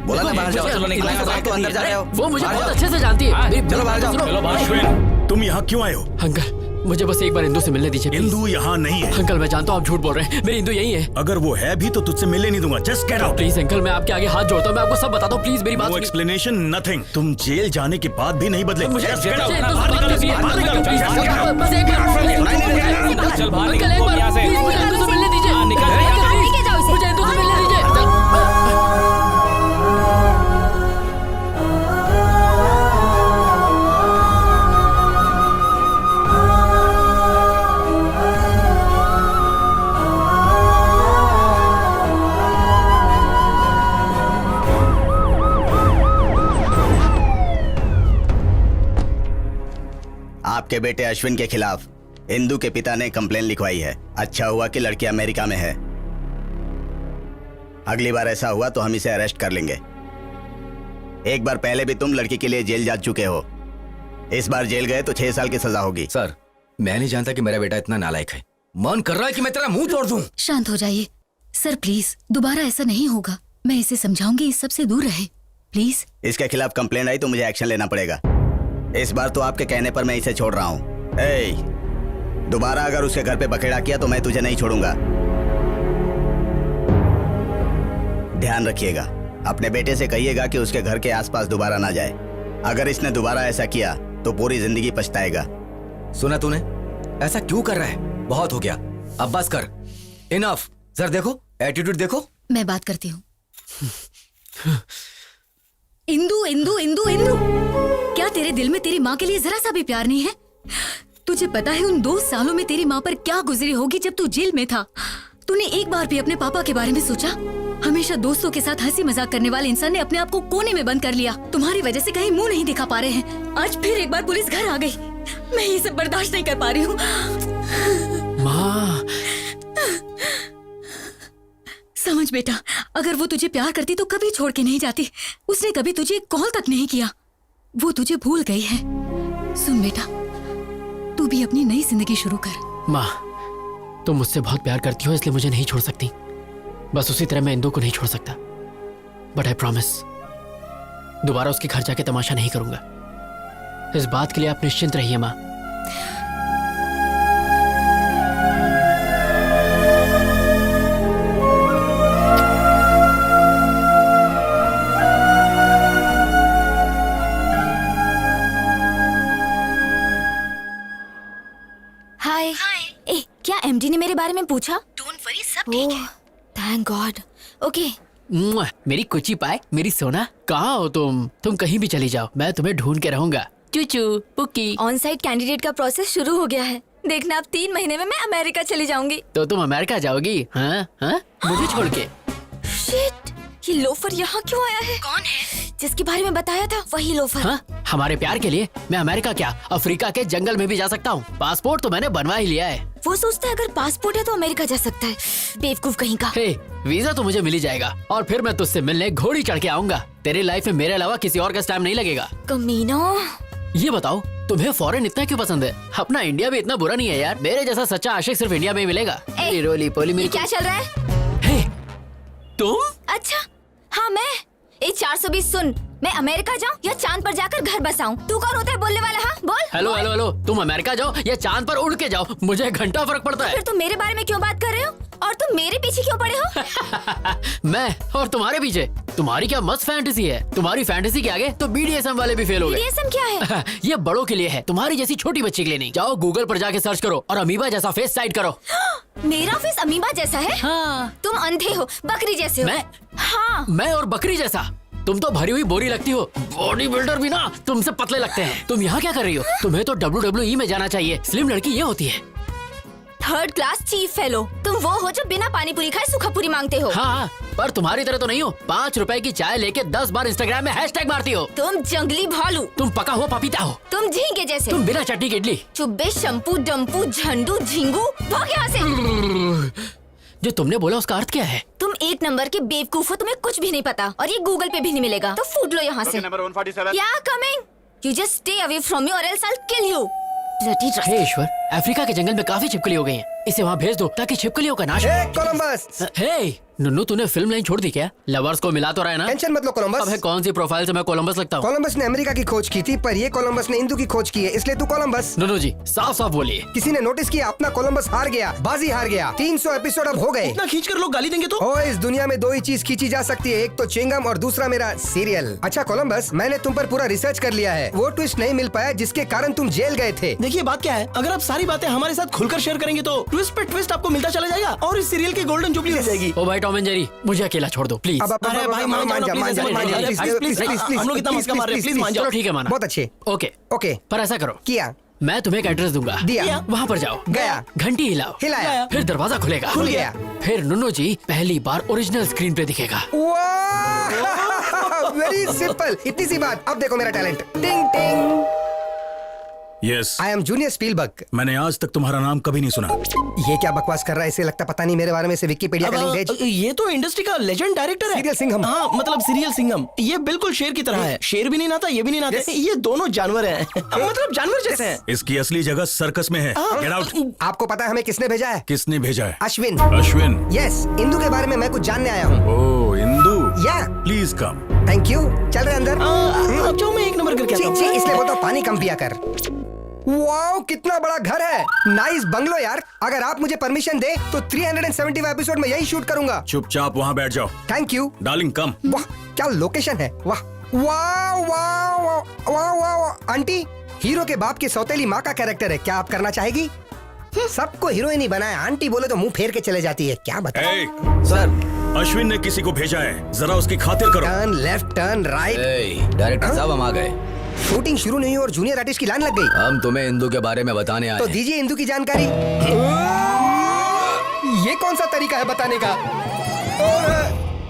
बोला ना बाहर जाओ। चलो निकलो, तो अंदर जा रहे हो। वो मुझे बहुत अच्छे से जानती है। चलो बाहर जाओ। चलो बाहर। अश्विन, तुम यहाँ क्यों आए हो? अंकल, मुझे बस एक बार इंदु से मिलने दीजिए। इंदु यहाँ नहीं है। अंकल मैं जानता हूँ आप झूठ बोल रहे हैं, मेरी इंदु यही है। अगर वो है भी तो तुझसे मिलने नहीं दूंगा। Just get out please uncle, मैं आपके आगे हाथ जोड़ता हूँ, मैं आपको सब बताता हूँ, प्लीज मेरी बात नो सुनिए। Explanation, nothing. तुम जेल जाने के बाद भी नहीं बदले। मुझे Just get out. मुझे इंदु से बात करनी है। बाहर निकलो, बस एक बार, बाहर बस एक बार। चल बाहर निकल, एक बार प्लीज मुझे इंदु से मिलने दीजिए। मुझे इंदु से मिलने दीजिए। आपके बेटे अश्विन के खिलाफ इंदु के पिता ने कंप्लेन लिखवाई है। अच्छा हुआ कि लड़की अमेरिका में है। अगली बार ऐसा हुआ तो हम इसे अरेस्ट कर लेंगे। एक बार पहले भी तुम लड़की के लिए जेल जा चुके हो। इस बार जेल गए तो 6 साल की सजा होगी। सर, मैं नहीं जानता कि मेरा बेटा इतना नालायक है। मन कर रहा है कि मैं तेरा मुंह तोड़ दूं। शांत हो जाइए सर, प्लीज। दोबारा ऐसा नहीं होगा। मैं इसे समझाऊंगी, इस सब से दूर रहे, प्लीज। इसके खिलाफ कंप्लेंट आई तो मुझे एक्शन लेना पड़ेगा। इस बार तो आपके कहने पर मैं इसे छोड़ रहा हूँ। दोबारा अगर उसके घर पे बखेड़ा किया तो मैं तुझे नहीं छोड़ूंगा। ध्यान रखिएगा, अपने बेटे से कहिएगा कि उसके घर के आसपास दोबारा ना जाए। अगर इसने दोबारा ऐसा किया तो पूरी जिंदगी पछताएगा। सुना तूने? ऐसा क्यों कर रहा है? बहुत हो गया, अब बस कर। इनफ। सर देखो, एटीट्यूड देखो। मैं बात करती हूँ। इंदु, इंदु, इंदु, इंदु, क्या तेरे दिल में तेरी माँ के लिए जरा सा भी प्यार नहीं है? तुझे पता है उन 2 सालों में तेरी माँ पर क्या गुजरी होगी जब तू जेल में था? तूने एक बार भी अपने पापा के बारे में सोचा? हमेशा दोस्तों के साथ हंसी मजाक करने वाले इंसान ने अपने आप को कोने में बंद कर लिया। तुम्हारी वजह से कहीं मुंह नहीं दिखा पा रहे हैं। आज फिर एक बार पुलिस घर आ गई। मैं ये सब बर्दाश्त नहीं कर पा रही हूँ। माँ, समझ बेटा, अगर वो तुझे प्यार करती तो कभी छोड़ के नहीं जाती। उसने कभी तुझे कॉल तक नहीं किया। वो तुझे भूल गई है। सुन बेटा, तू भी अपनी नई जिंदगी शुरू कर। माँ, तुम मुझसे बहुत प्यार करती हो इसलिए मुझे नहीं छोड़ सकती। बस उसी तरह मैं इंदु को नहीं छोड़ सकता। बट आई प्रॉमिस, दोबारा उसके घर जाके तमाशा नहीं करूंगा। इस बात के लिए आप निश्चिंत रहिए माँ। हाय। ए, क्या एमडी ने मेरे बारे में पूछा? डोंट वरी, सब ठीक है। Thank God. ओके। मेरी कुची पाए, मेरी सोना, कहाँ हो तुम? तुम कहीं भी चली जाओ, मैं तुम्हें ढूंढ के रहूंगा। चूचू पुक्की। ऑन साइट कैंडिडेट का प्रोसेस शुरू हो गया है। देखना, अब 3 महीने में मैं अमेरिका चली जाऊंगी। तो तुम अमेरिका जाओगी? हाँ हाँ, मुझे छोड़ के। शिट, ये लोफर यहाँ क्यों आया है? कौन है? जिसके बारे में बताया था वही लोफर। हाँ, हमारे प्यार के लिए मैं अमेरिका क्या, अफ्रीका के जंगल में भी जा सकता हूँ। पासपोर्ट तो मैंने बनवा ही लिया है। वो सोचता है अगर पासपोर्ट है तो अमेरिका जा सकता है। बेवकूफ कहीं का। हे, वीजा तो मुझे मिल ही जाएगा और फिर मैं तुझसे मिलने घोड़ी चढ़ के आऊंगा। तेरी लाइफ में मेरे अलावा किसी और का टाइम नहीं लगेगा। कमीना। ये बताओ, तुम्हें फॉरेन इतना क्यों पसंद है? अपना इंडिया भी इतना बुरा नहीं है यार। मेरे जैसा सच्चा आशिक सिर्फ इंडिया में ही मिलेगा। रोली पोली ये मेरी। क्या चल रहा है? हे, तुम? अच्छा, हाँ मैं। 420 सुन, मैं अमेरिका जाऊँ या चांद पर जाकर घर बसाऊं? तू कौन होता है बोलने वाला? हाँ बोल। हेलो हेलो हेलो, तुम अमेरिका जाओ या चांद पर उड़ के जाओ, मुझे घंटा फर्क पड़ता है। फिर तुम मेरे बारे में क्यों बात कर रहे हो? तुम मेरे पीछे क्यों पड़े हो? मैं और तुम्हारे पीछे? तुम्हारी क्या मस्त फैंटेसी है। तुम्हारी फैंटेसी के आगे तो BDSM वाले भी फेल हो गए। BDSM क्या है? ये बड़ों के लिए है, तुम्हारी जैसी छोटी बच्ची के लिए नहीं। जाओ गूगल पर जाके सर्च करो और अमीबा जैसा फेस साइड करो। मेरा फेस अमीबा जैसा है? हाँ। तुम अंधे हो, बकरी जैसे हो। हाँ। मैं और बकरी जैसा? तुम तो भरी हुई बोरी लगती हो। बॉडी बिल्डर भी ना तुमसे पतले लगते हैं। तुम यहाँ क्या कर रही हो? तुम्हें तो WWE में जाना चाहिए। स्लिम लड़की ये होती है। Third class chief fellow. तुम वो हो जो बिना पानी पूरी खाए सूखा पूरी मांगते हो। हाँ, पर तुम्हारी तरह तो नहीं हो। 5 रुपए की चाय लेके 10 बार इंस्टाग्राम में हैशटैग मारती हो। तुम जंगली भालू। तुम पका हुआ पपीता हो। तुम झींगे जैसे। तुम बिना चटनी की इडली। चुब्बे, शंपू, डम्पू, झंडू, झिंगू, भाग यहाँ से। जो तुमने बोला उसका अर्थ क्या है? तुम एक नंबर के बेवकूफ हो, तुम्हें कुछ भी नहीं पता और ये गूगल पे भी नहीं मिलेगा, तो फूट लो यहाँ से। क्या coming? You just stay away from me और else I will kill you. हे ईश्वर, अफ्रीका के जंगल में काफी छिपकली हो गई हैं। इसे वहाँ भेज दो ताकि छिपकलियों का नाश हो। कोलंबस। हे नुन्नू, तूने फिल्म लाइन छोड़ दी क्या? लवर्स को मिला तो रहा है ना? टेंशन मत लो कोलंबस। अब है कौन सी प्रोफाइल से मैं कोलंबस लगता हूँ? कोलंबस ने अमेरिका की खोज की थी, पर ये कोलंबस ने हिंदू की खोज की है, इसलिए तू कोलंबस। नुन्नू जी साफ साफ बोलिए। किसी ने नोटिस किया अपना कोलंबस हार गया, बाजी हार गया। 300 एपिसोड अब हो गए। इतना खींच कर लोग गाली देंगे तो? ओ, इस दुनिया में 2 ही चीज खींची जा सकती है, एक तो चिंगम और दूसरा मेरा सीरियल। अच्छा कोलंबस, मैंने तुम पर पूरा रिसर्च कर लिया है। वो ट्विस्ट नहीं मिल पाया जिसके कारण तुम जेल गए थे। देखिए बात क्या है, अगर आप सारी बातें हमारे साथ खुलकर शेयर करेंगे तो ट्विस्ट पे ट्विस्ट आपको मिलता चला जाएगा और इस सीरियल की गोल्डन जुबली हो जाएगी। ओ भाई टॉम एंड जेरी, मुझे अकेला छोड़ दो प्लीज। अरे भाई मान जाओ, प्लीज हम लोग इतना मस्का मार रहे हैं, प्लीज मान जाओ। चलो ठीक है माना। बहुत अच्छे। ओके ओके, पर ऐसा करो, किया। मैं तुम्हें एक एड्रेस दूंगा, दिया। वहाँ पर जाओ, गया। घंटी हिलाओ, हिलाया। फिर दरवाजा खुलेगा, खुल गया। फिर नुन्नू जी पहली बार ओरिजिनल स्क्रीन पे दिखेगा। वेरी सिंपल, इतनी सी बात। अब देखो मेरा टैलेंट। टिंग टिंग। Yes, I am junior Spielberg. मैंने आज तक तुम्हारा नाम कभी नहीं सुना। ये क्या बकवास कर रहा है? इसे लगता पता नहीं मेरे बारे में से विकिपीडिया का लिंक भेज। ये तो इंडस्ट्री का लेजेंड डायरेक्टर है। सीरियल सिंघम। हाँ मतलब सीरियल सिंघम। ये बिल्कुल शेर की तरह है। शेर भी नहीं नाता, ये भी नहीं नाता। ये दोनों जानवर हैं। मतलब जानवर जैसे हैं। इसकी असली जगह सर्कस में है। Get out. आपको पता है हमें किसने भेजा है? किसने भेजा है? अश्विन। अश्विन? यस, इंदू के बारे में मैं कुछ जानने आया हूँ। ओह इंदू, या प्लीज कम। Thank you. चल रहे अंदर। अब जाओ, मैं एक नंबर करके आता हूँ। जी, इसलिए बोलता हूँ पानी कम पिया कर। वाओ, कितना बड़ा घर है। नाइस बंगलो यार। अगर आप मुझे परमिशन दे तो 375 एपिसोड में यही शूट करूंगा। चुपचाप वहाँ बैठ जाओ। Thank you darling come. वाह क्या लोकेशन है। वाह वाह वाह वाह वाह। आंटी, हीरो के बाप की सौतेली माँ का कैरेक्टर है, क्या आप करना चाहेगी? सबको हीरोइन ही बनाया, आंटी बोले तो मुंह फेर के चले जाती है। क्या बताएं? सर, अश्विन ने किसी को भेजा है, जरा उसकी खातिर करो। Turn left, turn right. Director साहब हम आ गए। शूटिंग शुरू नहीं हुई और जूनियर आर्टिस्ट की लाइन लग गई। हम तुम्हें इंदू के बारे में बताने आए तो हैं। दीजिए इंदू की जानकारी। ये कौन सा तरीका है बताने का? और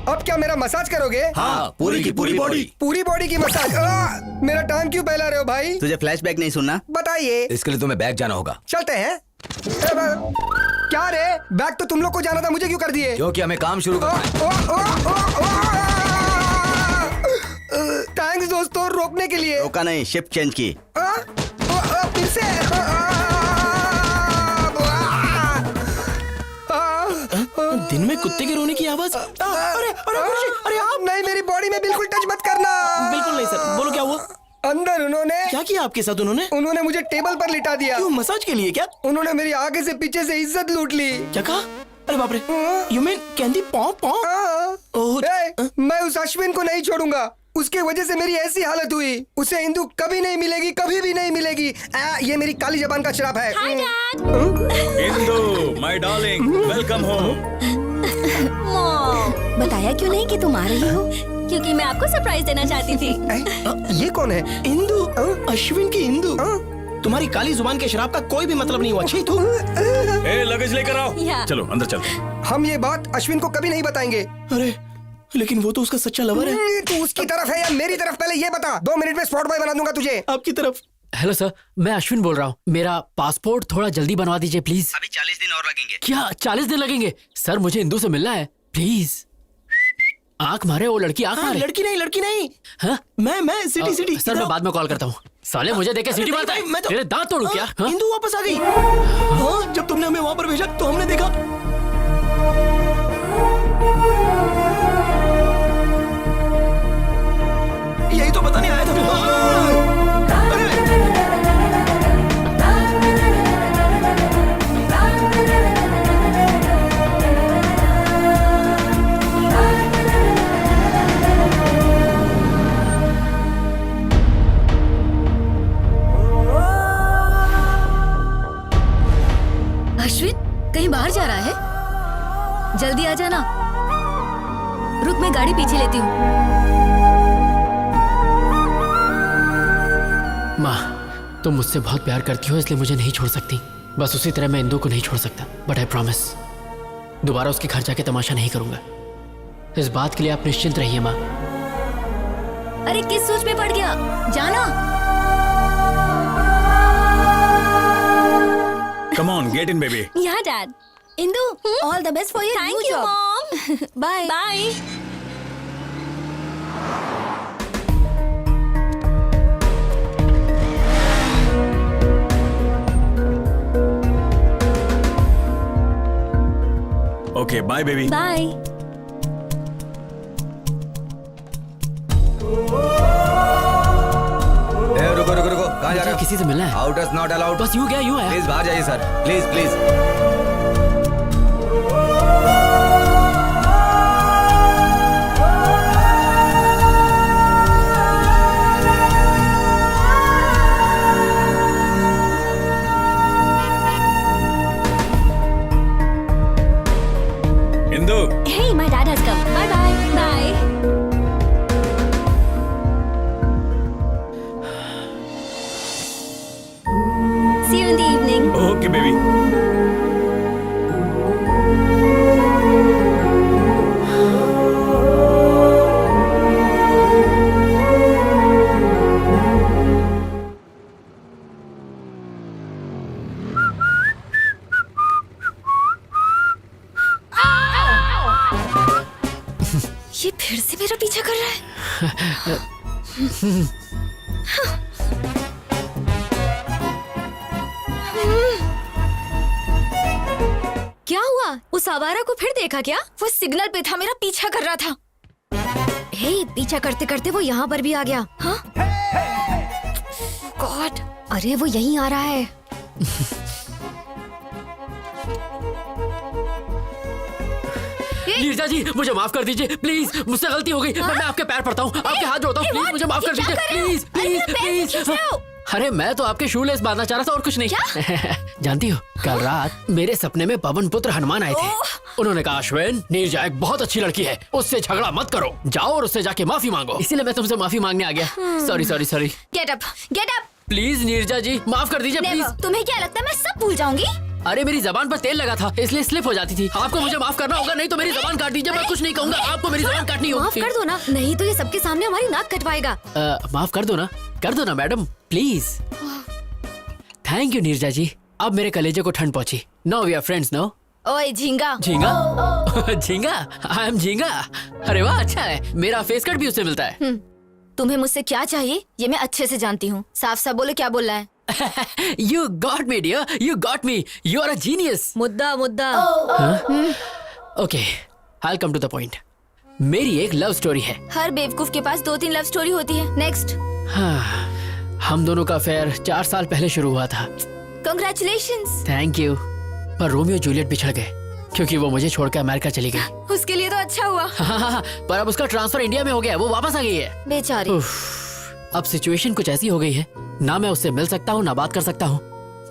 अब क्या मेरा मसाज करोगे? हाँ, पूरी की पूरी बॉडी। पूरी बॉडी की मसाज। मेरा टाइम क्यों बहला रहे हो भाई? तुझे फ्लैशबैक नहीं सुनना? बताइए। इसके लिए तुम्हें बैग जाना होगा। चलते हैं। क्या रे, बैग तो तुम लोग को जाना था, मुझे क्यों कर दिए? क्योंकि हमें काम शुरू करना है। थैंक्स दोस्तों, रोकने के लिए। रोका नहीं, शिफ्ट चेंज की। फिर से। दिन में कुत्ते के रोने की आवाज। अरे अरे आप नहीं, मेरी बॉडी में बिल्कुल टच मत करना। बिल्कुल नहीं सर। बोलो क्या हुआ? अंदर उन्होंने क्या किया आपके साथ? उन्होंने मुझे टेबल पर लिटा दिया। क्यों, मसाज के लिए क्या? उन्होंने मेरी आगे से पीछे से इज्जत लूट ली। क्या कहा? अरे बाप रे, यू मीन कैंडी पॉप? मैं उस अश्विन को नहीं छोड़ूंगा। उसके वजह से मेरी ऐसी हालत हुई, उसे इंदू कभी नहीं मिलेगी, कभी भी नहीं मिलेगी। ये मेरी काली जबान का श्राप है। Indu my darling, welcome home. बताया क्यों नहीं कि तुम आ रही हो? क्योंकि मैं आपको सरप्राइज देना चाहती थी। ये कौन है? इंदू, अश्विन की इंदू। तुम्हारी काली जुबान के शराब का कोई भी मतलब नहीं हुआ। छी तू। लगेज लेकर आओ। चलो अंदर चल। हम ये बात अश्विन को कभी नहीं बताएंगे। अरे लेकिन वो तो उसका सच्चा लवर है। तू उसकी तरफ है या मेरी तरफ, पहले ये बता। 2 मिनट में स्पॉट बॉय बना दूंगा तुझे। आपकी तरफ। हेलो सर, मैं अश्विन बोल रहा हूँ। मेरा पासपोर्ट थोड़ा जल्दी बनवा दीजिए प्लीज। अभी 40 दिन और लगेंगे। क्या 40 दिन लगेंगे? सर मुझे इंदू से मिलना है प्लीज। आंख मारे वो लड़की, आंख मारे। लड़की नहीं। हाँ? मैं सिटी। सर मैं बाद में कॉल करता हूँ। साले मुझे देखे सीटी मारता है। मैं तो तेरे दांत तोड़ूं क्या? हाँ? इंदू वापस आ गई। हाँ, जब तुमने हमें वहाँ पर भेजा तो हमने देखा। यही तो बताने आया था। जल्दी आ जाना। रुक, मैं गाड़ी पीछे लेती हूँ। माँ, तुम मुझसे बहुत प्यार करती हो इसलिए मुझे नहीं छोड़ सकती। बस उसी तरह मैं इंदु को नहीं छोड़ सकता। बट आई प्रॉमिस, दोबारा उसके घर जाके तमाशा नहीं करूंगा। इस बात के लिए आप निश्चिंत रहिए माँ। अरे किस सोच में पड़ गया, जाना। Come on, get in baby. यहाँ dad. Indu, all the best for your new job. Mom. Bye bye. Okay, bye baby. Bye. रुको रुको रुको, कहाँ जा रहे हो? किसी से मिलना है। Outers not allowed. बस यूं क्या यूं है। प्लीज बाहर जाइए sir, please please. Indu, Hey, my dad has come. Bye bye. Bye. See you in the evening. Okay baby. ये फिर से मेरा पीछा कर रहा है। क्या हुआ? उस आवारा को फिर देखा क्या? वो सिग्नल पे था, मेरा पीछा कर रहा था। हे, पीछा करते करते वो यहाँ पर भी आ गया। हाँ? गॉड, अरे वो यहीं आ रहा है। नीरजा जी, मुझे माफ कर दीजिए प्लीज, मुझसे गलती हो गई। मैं आपके पैर पड़ता हूँ, आपके हाथ जोड़ता हूँ, प्लीज मुझे माफ कर दीजिए, प्लीज प्लीज प्लीज। अरे मैं तो आपके शूलेस बांधना चाह रहा था और कुछ नहीं। जानती हो, कल रात मेरे सपने में पवन पुत्र हनुमान आए थे। उन्होंने कहा, अश्विन, नीरजा एक बहुत अच्छी लड़की है, उससे झगड़ा मत करो, जाओ और उससे जाके माफी मांगो। इसीलिए मैं तुमसे माफी मांगने आ गया। Sorry sorry sorry. Get up, get up. Please Neerja ji, माफ कर दीजिए प्लीज। तुम्हें क्या लगता है मैं सब भूल जाऊंगी? अरे मेरी जबान पर तेल लगा था इसलिए स्लिप हो जाती थी। आपको मुझे माफ करना होगा, नहीं तो मेरी जबान काट दीजिए। मैं कुछ नहीं कहूंगा, आपको मेरी जबान काटनी होगी। माफ कर दो ना, नहीं तो ये सबके सामने हमारी नाक कटवाएगा। माफ कर दो ना madam, please. Thank you Neerja ji, अब मेरे कलेजे को ठंड पहुंची। No we are friends no. ओए झींगा। झींगा? झींगा? आई एम झींगा। अरे वाह, अच्छा है, मेरा फेस कट भी उससे मिलता है। तुम्हें मुझसे क्या चाहिए ये मैं अच्छे से जानती हूँ। साफ साफ बोलो, क्या बोलना है? You got me dear, you got me. You are a genius. मुद्दा मुद्दा। Okay, I'll come to the point. मेरी एक लव स्टोरी है। हर बेवकूफ के पास 2-3 लव स्टोरी होती है। नेक्स्ट। हाँ, हम दोनों का अफेयर 4 साल पहले शुरू हुआ था। Congratulations। Thank you. पर रोमियो जूलियट बिछड़ गए क्योंकि वो मुझे छोड़कर अमेरिका चली गई। उसके लिए तो अच्छा हुआ। हाँ, पर अब उसका ट्रांसफर इंडिया में हो गया, वो वापस आ गई है। बेचारी। अब सिचुएशन कुछ ऐसी हो गई है, ना मैं उससे मिल सकता हूँ ना बात कर सकता हूँ,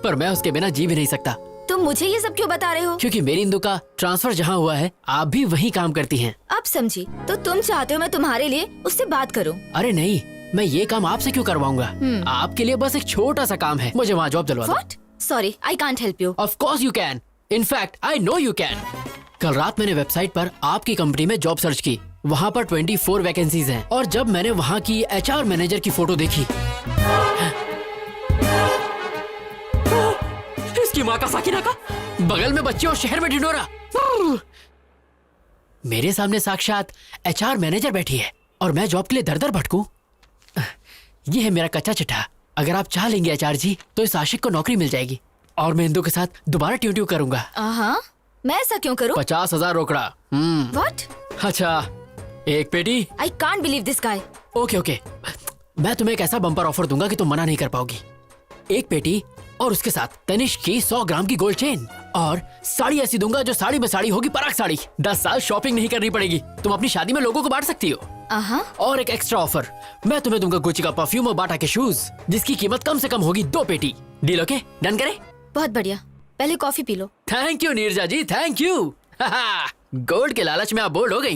पर मैं उसके बिना जी भी नहीं सकता। तुम मुझे ये सब क्यों बता रहे हो? क्योंकि मेरी इंदु का ट्रांसफर जहाँ हुआ है, आप भी वहीं काम करती हैं। अब समझी। तो तुम चाहते हो मैं तुम्हारे लिए उससे बात करूं? अरे नहीं, मैं ये काम आपसे क्यों करवाऊंगा? आपके लिए बस एक छोटा सा काम है, मुझे वहाँ जॉब दिलवा दो। What? Sorry, I can't help you. Of course you can. In fact, I know you can. कल रात मैंने वेबसाइट पर आपकी कंपनी में जॉब सर्च की, वहाँ पर 24 वैकेंसीज हैं, और जब मैंने वहाँ की HR मैनेजर की फोटो देखी, इसकी माँ का साकिना का, बगल में बच्चे और शहर में ढिंढोरा, मेरे सामने साक्षात HR मैनेजर बैठी है और मैं जॉब के लिए दर दर भटकूं। ये है मेरा कच्चा चिट्ठा। अगर आप चाह लेंगे HR जी, तो इस आशिक को नौकरी मिल जाएगी और मैं इंदु के साथ दोबारा ट्यूट्यू करूंगा। मैं ऐसा क्यों करूं? 50,000 रोकड़ा। What? अच्छा, एक पेटी। I can't believe this guy. Okay, मैं तुम्हें एक ऐसा बम्पर ऑफर दूंगा कि तुम मना नहीं कर पाओगी। एक पेटी और उसके साथ तनिष्क की 100 ग्राम की गोल्ड चेन, और साड़ी ऐसी दूंगा जो साड़ी में साड़ी होगी, पराग साड़ी। 10 साल शॉपिंग नहीं करनी पड़ेगी, तुम अपनी शादी में लोगों को बांट सकती हो। और एक एक्स्ट्रा ऑफर, मैं तुम्हें दूंगा गुच्ची का परफ्यूम और बाटा के शूज, जिसकी कीमत कम से कम होगी 2 पेटी। Deal okay? डन करें? बहुत बढ़िया, पहले कॉफी पी लो। Thank you Neerja ji, thank you. Gold के लालच में आप बोल्ड हो गई।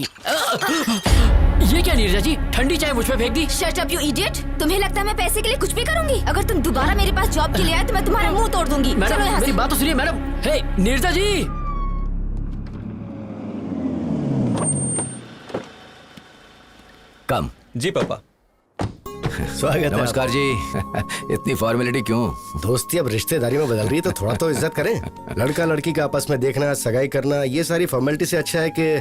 ये क्या नीरजा जी, ठंडी चाय मुझ पे फेंक दी। Shut up you idiot. तुम्हें लगता है मैं पैसे के लिए कुछ भी करूंगी? अगर तुम दोबारा मेरे पास जॉब के लिए आए तो मैं तुम्हारा मुंह तोड़ दूंगी। चलो मैडम यहाँ मेरी से। बात तो सुनिए मैडम। हे नीरजा जी। कम। जी पापा। स्वागत है। नमस्कार जी। इतनी फॉर्मेलिटी क्यों? दोस्ती अब रिश्तेदारी में बदल रही है तो थोड़ा तो इज्जत करें। लड़का लड़की का आपस में देखना, सगाई करना, ये सारी फॉर्मेलिटी से अच्छा है कि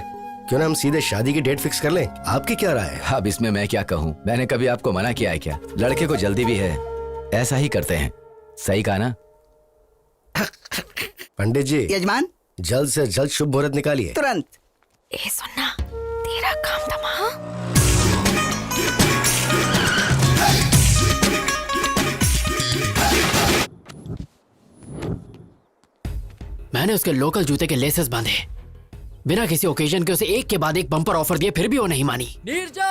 क्यों ना हम सीधे शादी की डेट फिक्स कर लें। आपकी क्या राय है? अब इसमें मैं क्या कहूँ? मैंने कभी आपको मना किया है क्या? लड़के को जल्दी भी है, ऐसा ही करते हैं। सही कहा ना? पंडित जी, यजमान जल्द से जल्द शुभ मुहूर्त निकालिए। तुरंत। ए सुनना, तेरा काम था माँ। मैंने उसके लोकल जूते के लेसेस बांधे, बिना किसी ओकेजन के उसे एक के बाद एक बम्पर ऑफर दिए, फिर भी वो नहीं मानी। नीरजा,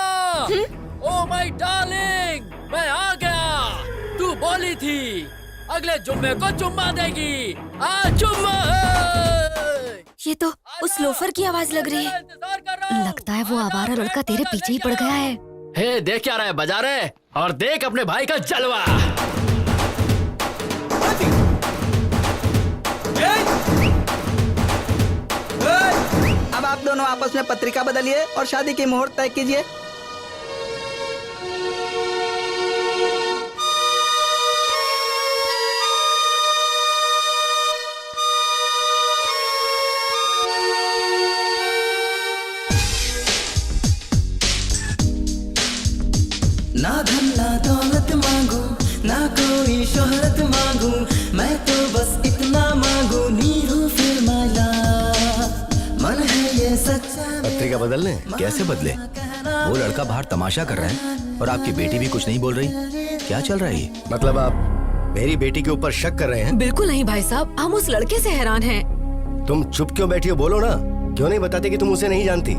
ओ माय डार्लिंग, मैं आ गया। तू बोली थी अगले जुम्मे को चुम्मा देगी, आज चुम्मा है। ये तो उस लोफर की आवाज लग रही है। लगता है वो आवारा लड़का तेरे पीछे ही पड़ गया है। हे देख क्या रहा है, बजा रहे, और देख अपने भाई का जलवा। अब आप दोनों आपस में पत्रिका बदलिए और शादी की मुहूर्त तय कीजिए। ना धन ना दौलत मांगू, ना कोई शोहरत मांगू, मैं तो बस इतना मांगू, नीरू फिर माला, मन है ये सच्चा। पत्रिका बदलने? कैसे बदले? वो लड़का बाहर तमाशा कर रहा है और आपकी बेटी भी कुछ नहीं बोल रही। क्या चल रहा है ये? मतलब आप मेरी बेटी के ऊपर शक कर रहे हैं? बिल्कुल नहीं भाई साहब, हम उस लड़के से हैरान हैं। तुम चुप क्यों बैठी हो? बोलो ना, क्यों नहीं बताते कि तुम उसे नहीं जानती?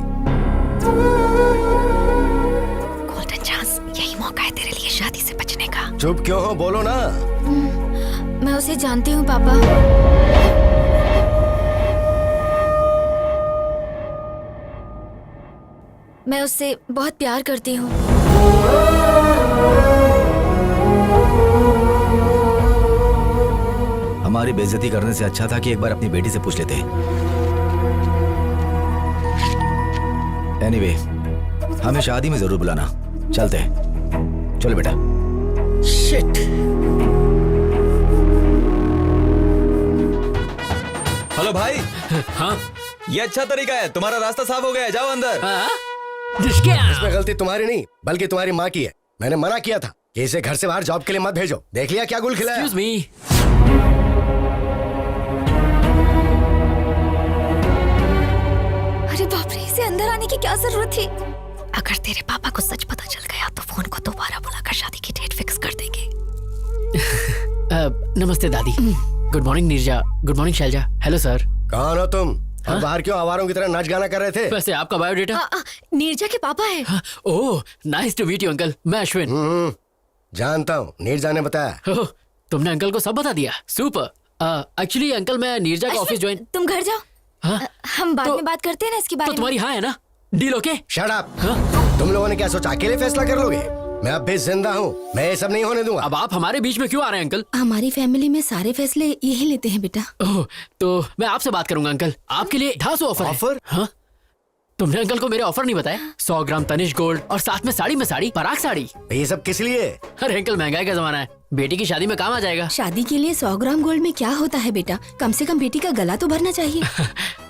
गोल्डन चांस, यही मौका है तेरे लिए शादी से बचने का। चुप क्यों हो? बोलो ना। मैं उसे जानती हूँ पापा। मैं उससे बहुत प्यार करती हूँ। हमारी बेइज्जती करने से अच्छा था कि एक बार अपनी बेटी से पूछ लेते। एनीवे, हमें शादी में जरूर बुलाना। चलते हैं। चलो बेटा। शिट। हेलो भाई। हाँ, ये अच्छा तरीका है, तुम्हारा रास्ता साफ हो गया है, जाओ अंदर। हाँ? इसमें गलती तुम्हारी नहीं बल्कि तुम्हारी माँ की है। मैंने मना किया था कि इसे घर से बाहर जॉब के लिए मत भेजो। देख लिया क्या गुल खिलाया। Excuse me। अरे बाप रे, इसे अंदर आने की क्या जरूरत थी? अगर तेरे पापा को सच पता चल गया तो फोन को दोबारा बुलाकर शादी की डेट फिक्स कर देंगे। नमस्ते दादी। Good morning Neerja. Good morning Shailja. Hello sir. कौन हो तुम? और बाहर क्यों आवारों की तरह नाच गाना कर रहे थे? वैसे आपका बायोडेटा? नीरजा के पापा है। Oh, nice to meet you uncle. मैं अश्विन। जानता हूँ, नीरजा ने बताया। ओह, तुमने अंकल को सब बता दिया। सुपर। एक्चुअली अंकल मैं नीरजा का ऑफिस ज्वाइन। तुम घर जाओ। हाँ? हम बाद में बात करते हैं ना इसके बारे तो में। तुम्हारी हाँ है ना? Deal okay? Shut up. तुम लोगों ने क्या सोचा अकेले फैसला कर लोगे? मैं अब भी जिंदा हूँ, मैं ये सब नहीं होने दूंगा। अब आप हमारे बीच में क्यों आ रहे हैं अंकल? हमारी फैमिली में सारे फैसले यही लेते हैं बेटा। ओह, तो मैं आपसे बात करूंगा अंकल। आपके लिए 250 ऑफर है। ऑफर? हाँ? तुमने अंकल को मेरे ऑफर नहीं बताया? 100 ग्राम तनिष गोल्ड और साथ में साड़ी में साड़ी, पराग साड़ी। ये सब किस लिए? अरे अंकल, महंगाई का जमाना है, बेटी की शादी में काम आ जाएगा। शादी के लिए 100 ग्राम गोल्ड में क्या होता है बेटा? कम से कम बेटी का गला तो भरना चाहिए।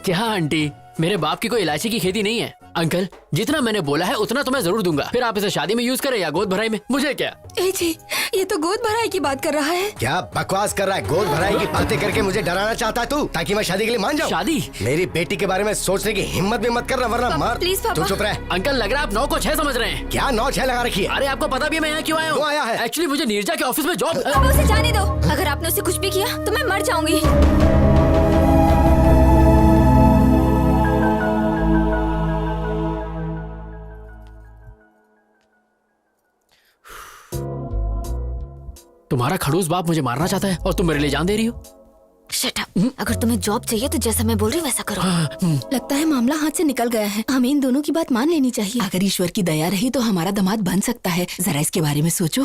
क्या आंटी, मेरे बाप की कोई इलायची की खेती नहीं है। अंकल, जितना मैंने बोला है उतना तो मैं जरूर दूंगा। फिर आप इसे शादी में यूज करें या गोद भराई में, मुझे क्या। ए जी, ये तो गोद भराई की बात कर रहा है। क्या बकवास कर रहा है? गोद भराई की बातें करके मुझे डराना चाहता है तू, ताकि मैं शादी के लिए मान जाऊं? शादी? मेरी बेटी के बारे में सोचने की हिम्मत भी मत करना, वरना मार। प्लीज पापा। तू चुप रह। अंकल, लग रहा है आप 9 को 6 समझ रहे हैं। क्या 9 6 लगा रखी है? अरे आपको पता भी है मैं यहाँ क्यों आया हूँ? क्यों आया है? एक्चुअली मुझे नीरजा के ऑफिस में जॉब। अब उसे जाने दो। अगर आपने उसे कुछ भी किया तो मैं मर जाऊंगी। तुम्हारा खड़ूस बाप मुझे मारना चाहता है और तुम मेरे लिए जान दे रही हो। Shut up. अगर तुम्हें जॉब चाहिए तो जैसा मैं बोल रही हूँ वैसा करो। लगता है मामला हाथ से निकल गया है। हमें इन दोनों की बात मान लेनी चाहिए। अगर ईश्वर की दया रही तो हमारा दामाद बन सकता है। जरा इसके बारे में सोचो।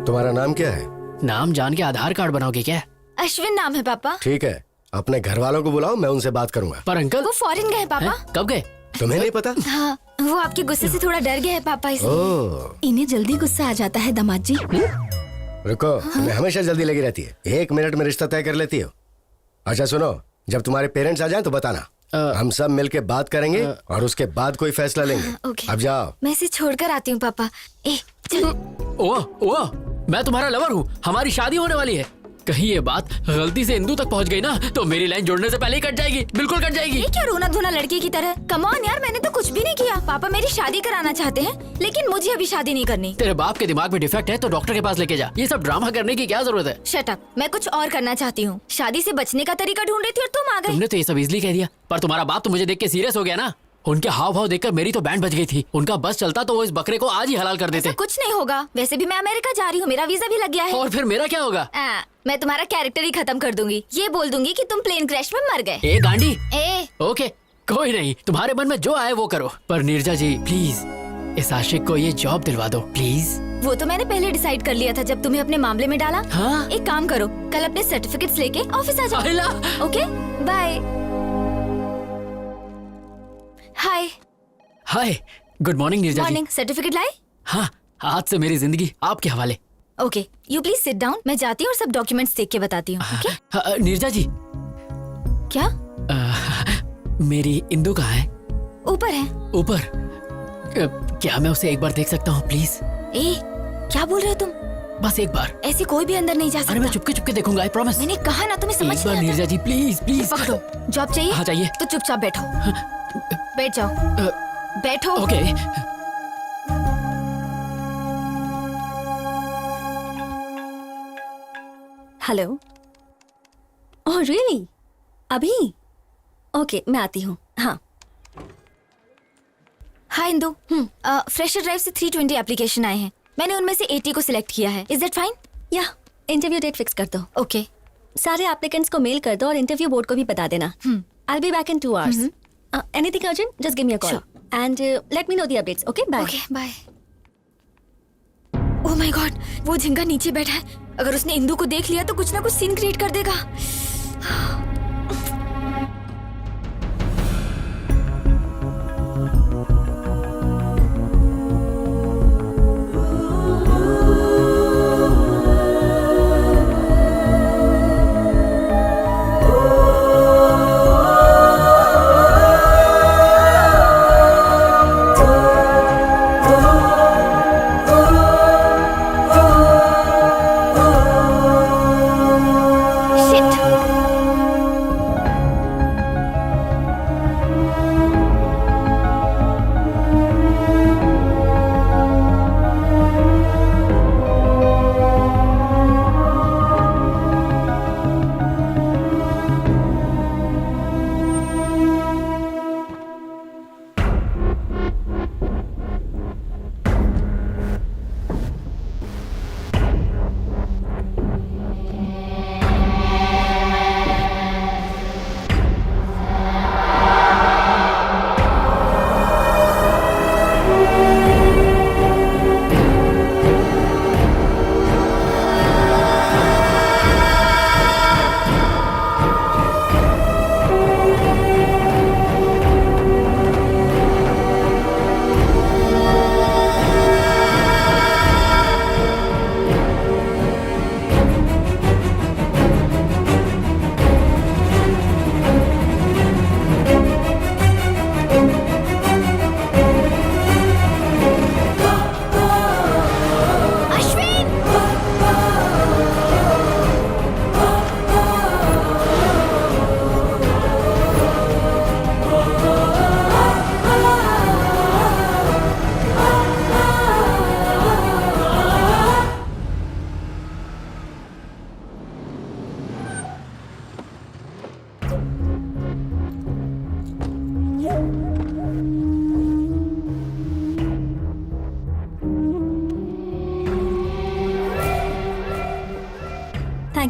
तुम्हारा नाम क्या है? नाम जान के आधार कार्ड बनाओगे क्या? अश्विन नाम है पापा। ठीक है, अपने घर वालों को बुलाओ, मैं उनसे बात करूंगा। पर अंकल वो फॉरेन गए पापा। कब गए? तुम्हें नहीं पता? हाँ, वो आपके गुस्से से थोड़ा डर गए हैं पापा इसलिए। ओह, इन्हें जल्दी गुस्सा आ जाता है दामाद जी। रुको, तुम्हें हमेशा जल्दी लगी रहती है। 1 मिनट में रिश्ता तय कर लेती हो। अच्छा सुनो, जब तुम्हारे पेरेंट्स आ जाएं तो बताना। हम सब मिलके बात करेंगे और उसके बाद कोई फैसला लेंगे। ओके। अब जाओ। मैं इसे छोड़कर आती हूँ पापा। चल। ओह, मैं तुम्हारा लवर हूँ, हमारी शादी होने वाली है। कहीं ये बात गलती से इंदू तक पहुँच गई ना तो मेरी लाइन जोड़ने से पहले ही कट जाएगी, बिल्कुल कट जाएगी। ये क्या रोना धोना लड़की की तरह? कम ऑन यार, मैंने तो कुछ भी नहीं किया। पापा मेरी शादी कराना चाहते हैं लेकिन मुझे अभी शादी नहीं करनी। तेरे बाप के दिमाग में डिफेक्ट है तो डॉक्टर के पास लेके जा। ये सब ड्रामा करने की क्या जरूरत है? Shut up. मैं कुछ और करना चाहती हूँ। शादी से बचने का तरीका ढूंढ रही थी और तुम आ गए। तुमने तो ये सब इजली कह दिया, पर तुम्हारा बाप तो मुझे देख के सीरियस हो गया ना। उनके हाव भाव देखकर मेरी तो बैंड बज गई थी। उनका बस चलता तो वो इस बकरे को आज ही हलाल कर देते। कुछ नहीं होगा, वैसे भी मैं अमेरिका जा रही हूँ, मेरा वीजा भी लग गया है। और फिर मेरा क्या होगा? मैं तुम्हारा कैरेक्टर ही खत्म कर दूंगी। ये बोल दूंगी कि तुम प्लेन क्रैश में मर गए। ए गांडी। ओके, कोई नहीं, तुम्हारे मन में जो आए वो करो। पर नीरजा जी प्लीज इस आशिक को ये जॉब दिलवा दो प्लीज। वो तो मैंने पहले डिसाइड कर लिया था जब तुम्हें अपने मामले में डाला। हाँ? एक काम करो, कल अपने सर्टिफिकेट्स लेके ऑफिस आ जाओ। Okay, bye. Hi. Hi, good morning Neerja ji. Morning. Certificate लाए? हाँ, आज से मेरी जिंदगी आपके हवाले। Okay, you please sit down. मैं जाती हूँ और सब डॉक्यूमेंट्स देख के बताती हूँ। ओके? नीरजा जी। क्या? मेरी इंदु कहाँ है? ऊपर है। ऊपर? क्या मैं उसे एक बार देख सकता हूँ प्लीज? क्या बोल रहे हो तुम? बस एक बार। ऐसे कोई भी अंदर नहीं जा सकता। अरे मैं चुपके चुपके देखूंगा, आई प्रॉमिस। मैंने कहा ना, तुम्हें समझ एक बार नीरजा जी प्लीज प्लीज। पकड़ो। जॉब चाहिए? हाँ चाहिए। तो चुपचाप बैठो। बैठ जाओ। बैठो। ओके। हेलो। Oh really? अभी? ओके, मैं आती हूँ। हाँ। हाय इंदु। फ्रेशर ड्राइव से 320 एप्लीकेशन आए हैं। मैंने उनमें से 80 को सिलेक्ट किया है। Is that fine? या इंटरव्यू डेट फिक्स कर दो। ओके। सारे एप्लीकेंट्स को मेल कर दो और इंटरव्यू बोर्ड को भी बता देना। I'll be back in 2 hours. Anything urgent? Just give me a call. Sure. And let me know the updates. Okay? Bye. Okay, bye. Oh my god, वो झिंगा नीचे बैठा है। अगर उसने इंदु को देख लिया तो कुछ ना कुछ सीन क्रिएट कर देगा।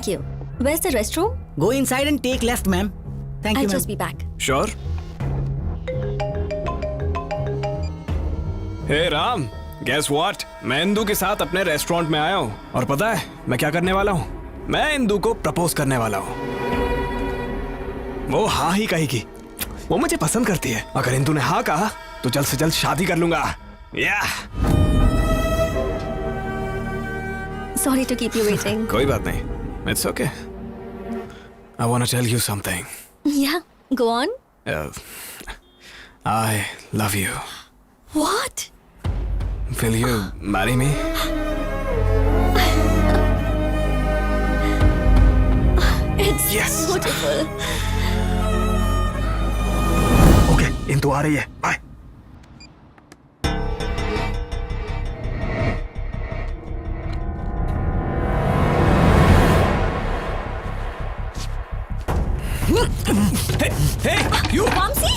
Thank you. Where's the restroom? Go inside and take left, ma'am. Thank I'll you, just ma'am. be back. Sure. हे राम, guess what? मैं इंदू के साथ अपने रेस्टोरेंट में आया हूँ और पता है मैं क्या करने वाला हूँ? मैं इंदू को प्रपोज करने वाला हूँ। वो हाँ ही कहेगी। वो मुझे पसंद करती है। अगर इंदू ने हाँ कहा तो जल्द से जल्द शादी कर लूंगा। या Sorry to keep you waiting. कोई बात नहीं। It's okay. I wanna tell you something. Yeah, go on. I love you. What? Will you marry me? It's beautiful. Okay, Indu आ रही है। Bye. Hey, you! Vamsi?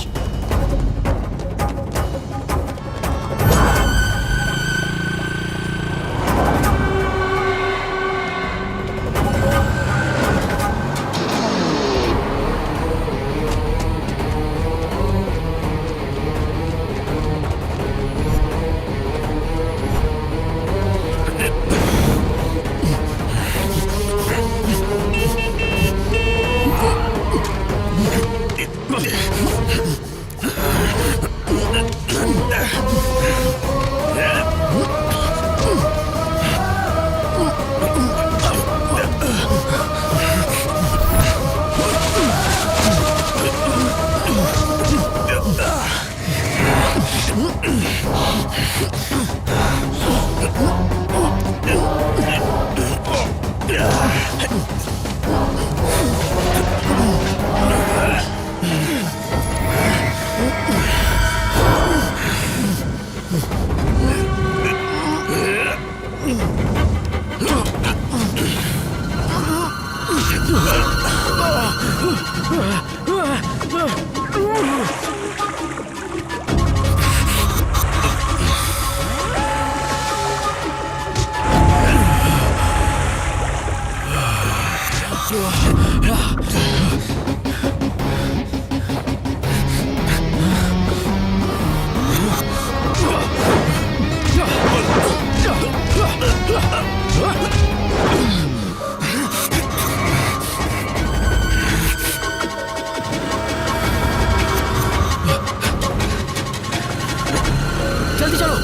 जल्दी चलो।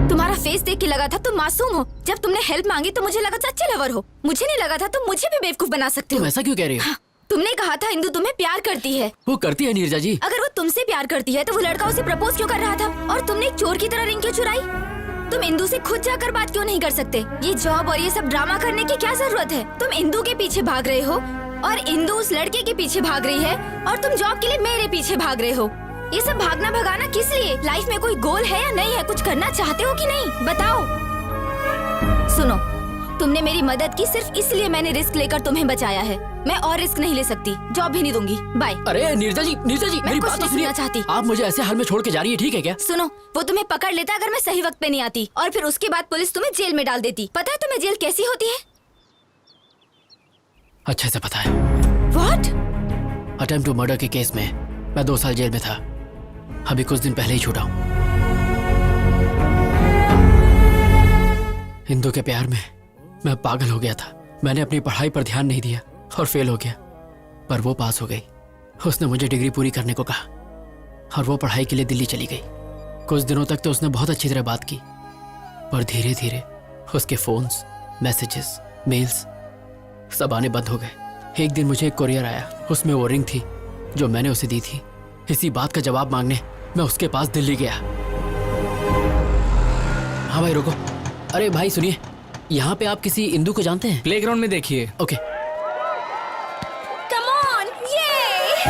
तुम्हारा फेस देख के लगा था तुम मासूम हो। जब तुमने हेल्प मांगी तो मुझे लगा था अच्छे लवर हो। मुझे नहीं लगा था तुम मुझे भी बेवकूफ बना सकते हो। तुम ऐसा क्यों कह रही हो? हाँ, तुमने कहा था इंदु तुम्हें प्यार करती है। वो करती है नीरजा जी। अगर वो तुमसे प्यार करती है तो वो लड़का उसे प्रपोज क्यों कर रहा था? और तुमने एक चोर की तरह रिंग क्यों चुराई? तुम इंदु से खुद जाकर बात क्यों नहीं कर सकते? ये जॉब और ये सब ड्रामा करने की क्या जरूरत है? तुम इंदु के पीछे भाग रहे हो और इंदु उस लड़के के पीछे भाग रही है और तुम जॉब के लिए मेरे पीछे भाग रहे हो। ये सब भागना भगाना किस लिए? लाइफ में कोई गोल है या नहीं है? कुछ करना चाहते हो कि नहीं? बताओ। सुनो, तुमने मेरी मदद की सिर्फ इसलिए मैंने रिस्क लेकर तुम्हें बचाया है। मैं और रिस्क नहीं ले सकती। जॉब भी नहीं दूंगी। बाय। अरे नीरजा जी मेरी बात तो सुनिए। चाहती। आप मुझे ऐसे हाल में छोड़ के जा रही है, ठीक है क्या? सुनो, वो तुम्हें पकड़ लेता अगर मैं सही वक्त पे नहीं आती, और फिर उसके बाद पुलिस तुम्हें जेल में डाल देती। पता है तुम्हें जेल कैसी होती है? अच्छे से पता है। What? अटेम्प्ट टू मर्डर के केस में मैं 2 साल जेल में था। अभी कुछ दिन पहले ही छूटा हूँ। इंदु के प्यार में मैं पागल हो गया था। मैंने अपनी पढ़ाई पर ध्यान नहीं दिया और फेल हो गया, पर वो पास हो गई। उसने मुझे डिग्री पूरी करने को कहा और वो पढ़ाई के लिए दिल्ली चली गई। कुछ दिनों तक तो उसने बहुत अच्छी तरह बात की, पर धीरे धीरे उसके फोन्स, मैसेजेस, मेल्स सब आने बंद हो गए। एक दिन मुझे एक कोरियर आया, उसमें वो रिंग थी जो मैंने उसे दी थी। इसी बात का जवाब मांगने मैं उसके पास दिल्ली गया। हाँ भाई रुको। अरे भाई सुनिए, यहाँ पे आप किसी इंदु को जानते हैं? प्लेग्राउंड में देखिए। Okay. Come on, yay!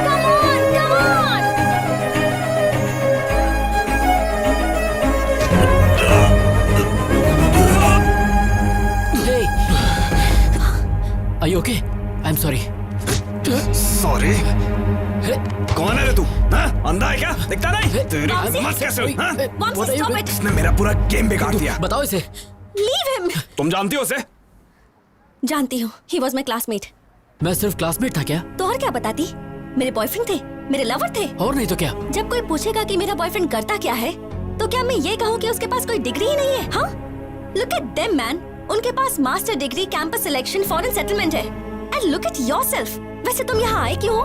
Come on, come on! Hey! Are you okay I am sorry. Sorry? कौन है रे तू? हाँ? अंधा है क्या? दिखता नहीं? तेरी हिम्मत कैसे हुई? हाँ? Mom, stop it. इसने मेरा पूरा गेम बिगाड़ दिया। बताओ इसे। Leave him. तुम जानती हो उसे? जानती हूँ, ही वॉज माई क्लासमेट। मैं सिर्फ क्लासमेट था क्या? तो और क्या बताती? मेरे बॉयफ्रेंड थे, मेरे लवर थे। और नहीं तो क्या? जब कोई पूछेगा कि मेरा बॉयफ्रेंड करता क्या है, तो क्या मैं ये कहूँ कि उसके पास कोई डिग्री ही नहीं है? हाँ? लुक एट देम मैन, उनके पास master degree, campus selection, foreign settlement है। And look at yourself. वैसे तुम यहाँ आए क्यों हो?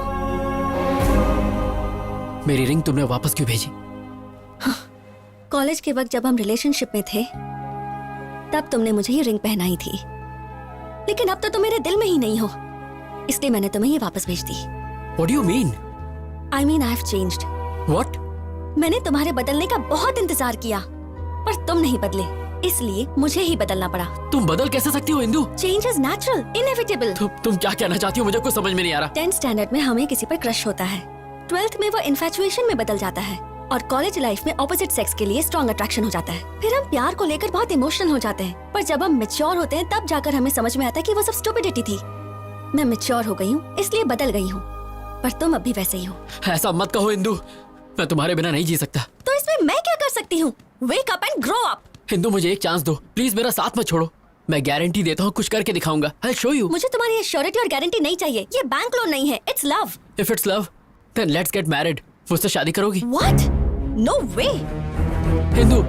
मेरी रिंग तुमने वापस क्यों भेजी? कॉलेज के वक्त जब हम रिलेशनशिप में थे, तब तुमने मुझे ये रिंग पहनाई थी, लेकिन अब तो तुम मेरे दिल में ही नहीं हो, इसलिए मैंने तुम्हें ये वापस भेज दी। What do you mean? I mean I have changed. What? मैंने तुम्हारे बदलने का बहुत इंतजार किया, पर तुम नहीं बदले, इसलिए मुझे ही बदलना पड़ा। तुम बदल कैसे सकती हो Indu? Change is natural, inevitable. तुम क्या कहना चाहती हो? मुझे कुछ समझ में नहीं आ रहा। 10th स्टैंडर्ड में हमें किसी पर क्रश होता है, 12th में वो इन्फैचुएशन में बदल जाता है, और कॉलेज लाइफ में ऑपोजिट सेक्स के लिए स्ट्रॉन्ग अट्रैक्शन हो जाता है। फिर हम प्यार को लेकर बहुत इमोशनल हो जाते हैं, पर जब हम मैच्योर होते हैं तब जाकर हमें समझ में आता है कि वो सब स्टुपिडिटी थी। मैं मैच्योर हो गई हूँ, इसलिए बदल गई हूँ, पर तुम अब भी वैसे ही हो। ऐसा मत कहो इंदु, मैं तुम्हारे बिना नहीं जी सकता। तो इसमें मैं क्या कर सकती हूँ? Wake up and grow up. Indu मुझे एक चांस दो प्लीज, मेरा साथ मत छोड़ो। मैं गारंटी देता हूँ कुछ करके दिखाऊंगा। I'll show you। मुझे तुम्हारी एश्योरिटी और गारंटी नहीं चाहिए, ये बैंक लोन नहीं है, it's love. If it's love, then let's get married। मुझसे शादी करोगी? What? No way।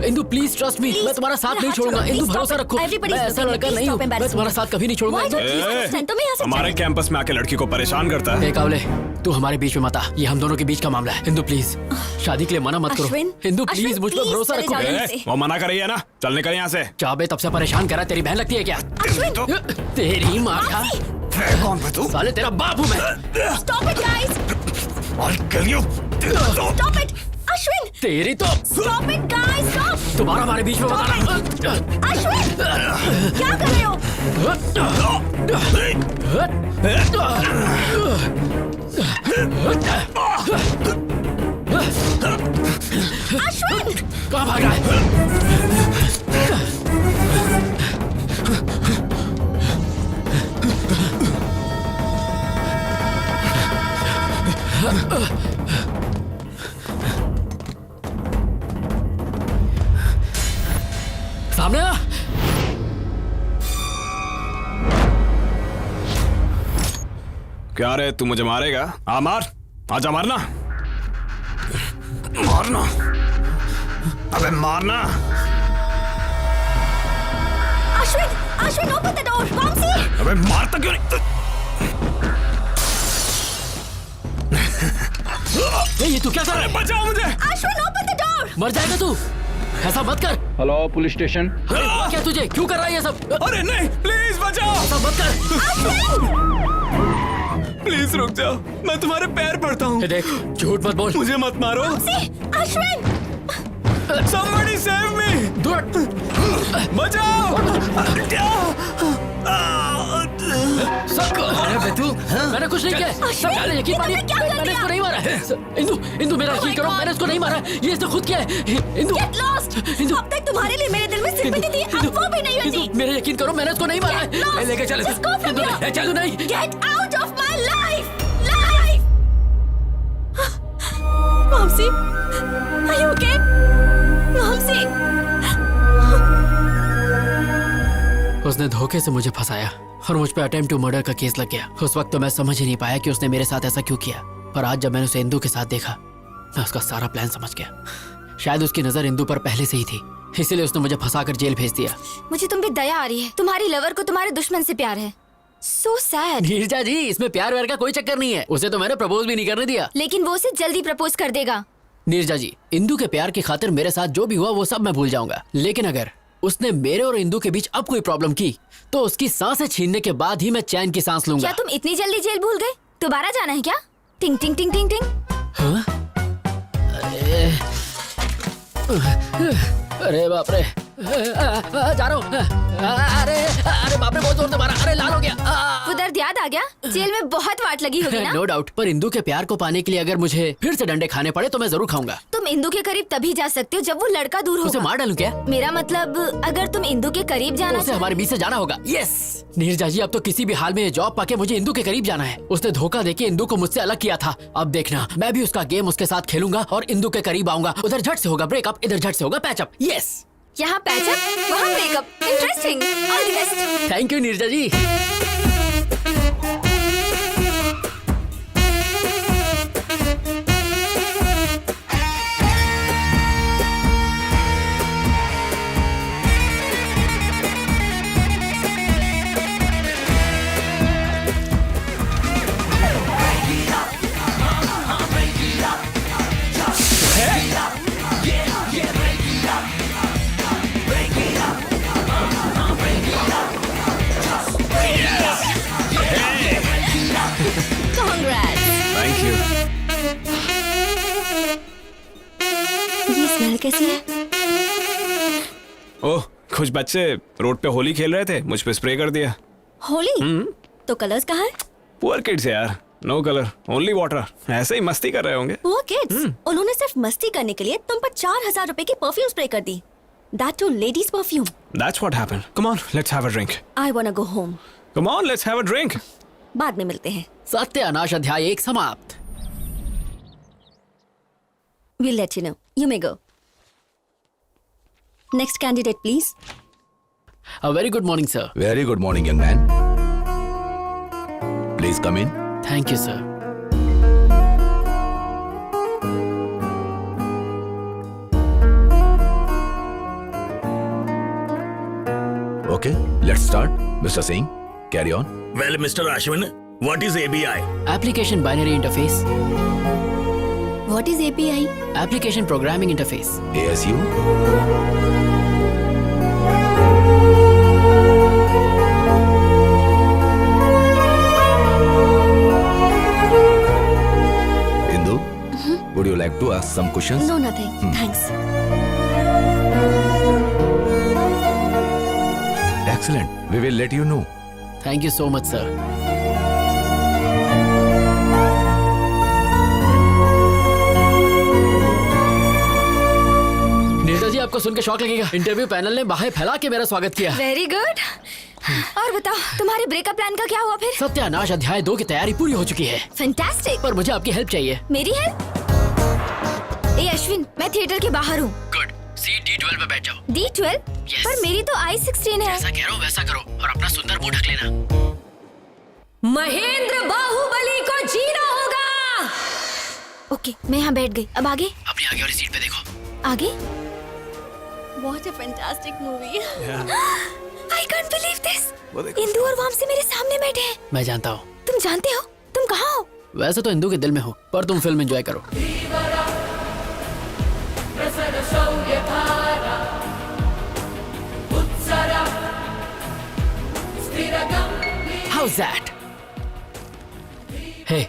Indu please trust me, मैं तुम्हारा साथ नहीं छोड़ूंगा। इंदु भरोसा रखो, मैं ऐसा लड़का नहीं हूँ, मैं तुम्हारा साथ कभी नहीं छोड़ूंगा। हमारे कैंपस में आके लड़की को परेशान करता है। कावले, तू हमारे बीच में मत आ, ये हम दोनों के बीच का मामला है। इंदु प्लीज शादी के लिए मना मत करो। इंदु प्लीज मुझ पर भरोसा रखो। वो मना कर रही है ना, चल निकल यहाँ से। क्या बे तब से परेशान करा, तेरी बहन लगती है क्या? तेरी माँ का कौन है तू? साले तेरा बाप हूँ मैं। Stop it guys। I'll kill you। Stop it। Ashwin. तेरी तो। Stop it guys, stop। तुम्हारा हमारे बीच में मत आना। अश्विन, क्या कर रहे हो? अश्विन, कहाँ भाग रहा है? सामने आ। क्या रे, तू मुझे मारेगा? आ मार, आजा मारना, मारना, अबे मारना। Ashwin open the door, Vamsi। अबे मारता क्यों नहीं? ये तू क्या कर रहा है? बचाओ मुझे। Ashwin open the door। मर जाएगा तू, ऐसा मत कर। Hello police station. क्या तुझे क्यों कर रहा है ये सब? अरे नहीं, प्लीज बचाओ। ऐसा मत कर। प्लीज रुक जाओ, मैं तुम्हारे पैर पड़ता हूँ। देख, झूठ मत बोल। मुझे मत मारो। Ashwin, Somebody save me! बचाओ! अरे तू, मैंने कुछ नहीं किया। सब पहले यकीन मानिए, मैंने इसको नहीं मारा है। इंदु मेरा यकीन करो, मैंने इसको नहीं मारा, ये इसने खुद किया है। Indu, Get lost। अब तक तुम्हारे लिए मेरे दिल में सिंपैथी थी, अब वो भी नहीं बची। मेरा यकीन करो, मैंने इसको नहीं मारा है। लेके चल, चलो नहीं। Get out of my life! Vamsi, are you okay? Vamsi। उसने धोखे से मुझे फंसाया और मुझ पे अटेम्प्ट टू मर्डर का केस लग गया। उस वक्त तो मैं समझ ही नहीं पाया कि उसने मेरे साथ ऐसा क्यों किया, पर आज जब मैंने उसे इंदु के साथ देखा, मैं उसका सारा प्लान समझ गया। शायद उसकी नजर इंदु पर पहले से ही थी, इसीलिए उसने मुझे फंसाकर जेल भेज दिया। मुझे तुम पे दया आ रही है, तुम्हारी लवर को तुम्हारे दुश्मन से प्यार है। So sad। नीरजा जी, इसमें प्यार व्यार का कोई चक्कर नहीं है, उसे तो मैंने प्रपोज भी नहीं करने दिया। लेकिन वो उसे जल्दी प्रपोज कर देगा। नीरजा जी, इंदु के प्यार की खातिर मेरे साथ जो भी हुआ वो सब मैं भूल जाऊंगा, लेकिन अगर उसने मेरे और इंदु के बीच अब कोई प्रॉब्लम की तो उसकी सांसें छीनने के बाद ही मैं चैन की सांस लूंगा। क्या तुम इतनी जल्दी जेल भूल गए? दोबारा जाना है क्या? टिंग टिंग टिंग टिंग टिंग। हाँ? अरे बाप रे, जा रहा हूँ। अरे अरे बाप रे, बहुत जोर से मारा। अरे लाल हो गया। वो दर्द याद आ गया? जेल में बहुत वाट लगी होगी ना? नो डाउट, पर इंदू के प्यार को पाने के लिए अगर मुझे फिर से डंडे खाने पड़े तो मैं जरूर खाऊंगा। तुम इंदू के करीब तभी जा सकते हो जब वो लड़का दूर उसे होगा। मार डालूं क्या? मेरा मतलब अगर तुम इंदू के करीब जाना उसे हमारे बीच से जाना होगा। यस नीरजा जी, अब तो किसी भी हाल में ये जॉब पाके मुझे इंदू के करीब जाना है। उसने धोखा देके इंदू को मुझसे अलग किया था। अब देखना, मैं भी उसका गेम उसके साथ खेलूंगा और इंदू के करीब आऊंगा। उधर झट से होगा ब्रेकअप, इधर झट से होगा पैचअप। यस, यहाँ पैचअप, वहाँ breakup. Interesting. All the best. Thank you Neerja ji. Congrats। Thank you. ये स्मेल कैसी है? ओह, कुछ बच्चे रोड पे होली खेल रहे थे, मुझ पे स्प्रे कर दिया। होली? तो कलर्स कहाँ है? पुअर किड्स यार, नो कलर ओनली वाटर। ऐसे ही मस्ती कर रहे होंगे। वो किड्स, उन्होंने सिर्फ मस्ती करने के लिए तुम पर 4000 रुपए की परफ्यूम स्प्रे कर दी। That too ladies perfume. That's what happened. Come on, let's have a drink. I wanna go home. Come on, let's have a drink. बाद में मिलते हैं। सत्यानाश अध्याय 1 समाप्त। We'll let you know. You may go. Next candidate, please. A very good morning, sir. Very good morning, young man. Please come in. Thank you, sir. Okay, let's start. Mr. Singh, carry on. Well, Mr. Ashwin, what is ABI? Application Binary Interface. What is API? Application Programming Interface. ASU. Indu, would you like to ask some questions? No, nothing. Thanks. Excellent. We will let you know. Thank you so much, sir. Neerja जी, आपको सुन के शौक लगेगा। Interview panel ने बाहें फैला के मेरा स्वागत किया। Very good. और बताओ, तुम्हारे ब्रेकअप प्लान का क्या हुआ फिर? सत्यानाश अध्याय 2 की तैयारी पूरी हो चुकी है। फैंटास्टिक। पर मुझे आपकी हेल्प चाहिए। मेरी हेल्प? ए अश्विन, मैं थिएटर के बाहर हूँ। गुड, सीट D12 पे बैठ जाओ। D12? Yes. पर मेरी तो I16 है। जैसा कह रहा हूँ वैसा करो और अपना सुंदर मुंह ढक लेना। महेंद्र बाहुबली को जीना होगा। ओके, मैं यहाँ बैठ गई। अब आगे? अपनी आगे वाली सीट पे देखो। आगे? What a fantastic movie. I can't believe this. Indu और वामसी मेरे सामने बैठे हैं। मैं जानता हूँ। तुम जानते हो? तुम कहाँ हो? वैसे तो इंदु के दिल में हो, पर तुम फिल्म एंजॉय करो। How's that? Hey,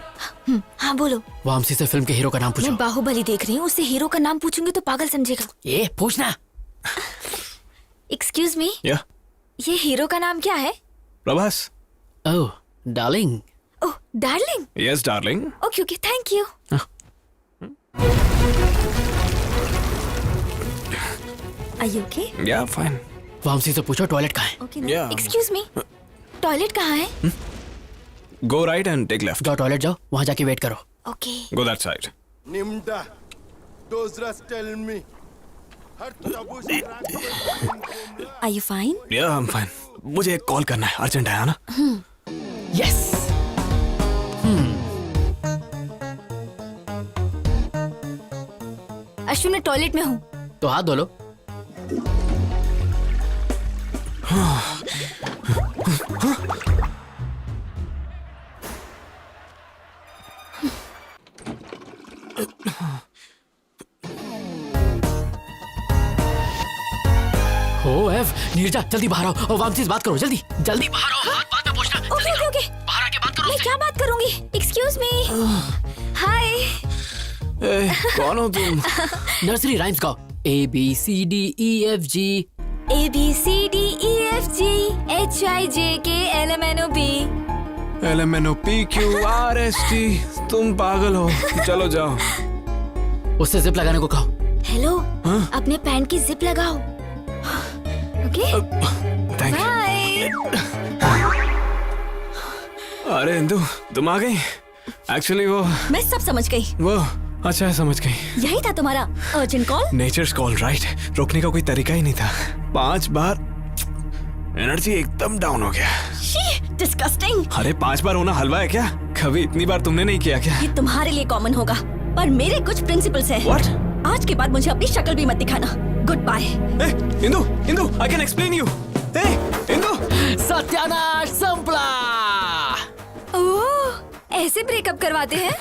हाँ बोलो। वामसी से फिल्म के हीरो का नाम पूछो। मैं बाहुबली देख रही हूँ, उससे हीरो का नाम पूछूंगी तो पागल समझेगा। ये पूछना। एक्सक्यूज मी, Yeah, ये हीरो का नाम क्या है? Prabhas. Oh, darling. Oh, darling. Yes, darling. Okay okay, thank you. Are you okay? Yeah, fine. Vamsi से पूछो टॉयलेट कहाँ है। Okay. Yeah. Excuse me, toilet कहाँ है? Go right and take left. जाओ टॉयलेट जाओ, वहाँ जाके वेट करो। Okay. Go that side. Nimda, those just tell me. Are you fine? Yeah, I'm fine. मुझे एक कॉल करना है, अर्जेंट है ना? यस। अश्विन, मैं टॉयलेट में हूँ। तो हाथ धो लो। नीरजा जल्दी बाहर आओ और वामसी से बात करो। जल्दी जल्दी बाहर आओ, बात बाद में पूछना। ओके ओके ओके, बाहर आके बात करो। मैं क्या बात करूंगी? Excuse me. हाय। कौन हो तुम? नर्सरी राइम्स गाओ। A B C D E F G ABCDEFG HIJK LMNOP। LMNOPQRST। तुम पागल हो, चलो जाओ। उससे जिप लगाने को कहो। हेलो, अपने पैंट की जिप लगाओ। Okay, thank you. बाय। अरे इंदु, तुम आ गई। एक्चुअली वो मैं सब समझ गई। अच्छा है, समझ गई। यही था तुम्हारा urgent call. Nature's call, right. रोकने का कोई तरीका ही नहीं था। 5 बार एनर्जी एकदम डाउन हो गया। डिस्गस्टिंग। अरे 5 बार होना हलवा है क्या? कभी इतनी बार तुमने नहीं किया क्या? ये तुम्हारे लिए कॉमन होगा, पर मेरे कुछ प्रिंसिपल्स हैं। What? आज के बाद मुझे अपनी शक्ल भी मत दिखाना। Good bye. Indu, Indu, I can explain you. Indu, सत्यानाश संपला। ओह, ऐसे ब्रेकअप करवाते हैं?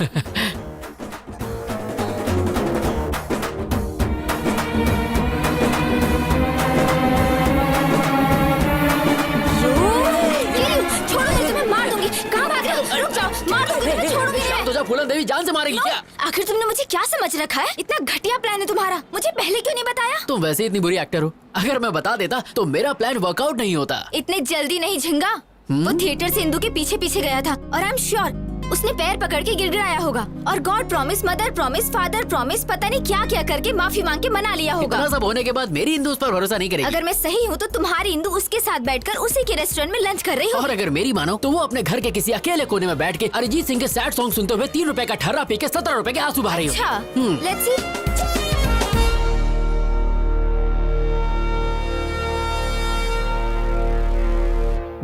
छोड़ो नहीं तो मैं मार दूंगी। कहाँ भाग रहे हो? रुक जाओ, मार दूंगी तुम्हें, छोड़ूंगी नहीं। तो जा फूलन देवी जान से मारेगी क्या? आखिर तुमने मुझे क्या समझ रखा है? इतना घटिया प्लान है तुम्हारा, मुझे पहले क्यों नहीं बताया? तुम वैसे इतनी बुरी एक्टर हो, अगर मैं बता देता तो मेरा प्लान वर्कआउट नहीं होता। इतने जल्दी नहीं झिंगा। वो थिएटर से इंदु के पीछे पीछे गया था और आई एम श्योर उसने पैर पकड़ के गिड़गिड़ाया होगा और God promise, mother promise, father promise, पता नहीं क्या क्या करके माफी मांग के मना लिया होगा। इतना सब होने के बाद मेरी इंदु उस पर भरोसा नहीं करेगी। अगर मैं सही हूँ तो तुम्हारी इंदु उसके साथ बैठकर उसी के रेस्टोरेंट में लंच कर रही हो। और अगर मेरी मानो तो वो अपने घर के किसी अकेले कोने में बैठ के अरिजीत सिंह के सैड सॉन्ग सुनते हुए 3 रुपए का ठर्रा पी के 17 रुपए के आंसू बहा रही हो। अच्छा, लेट्स सी।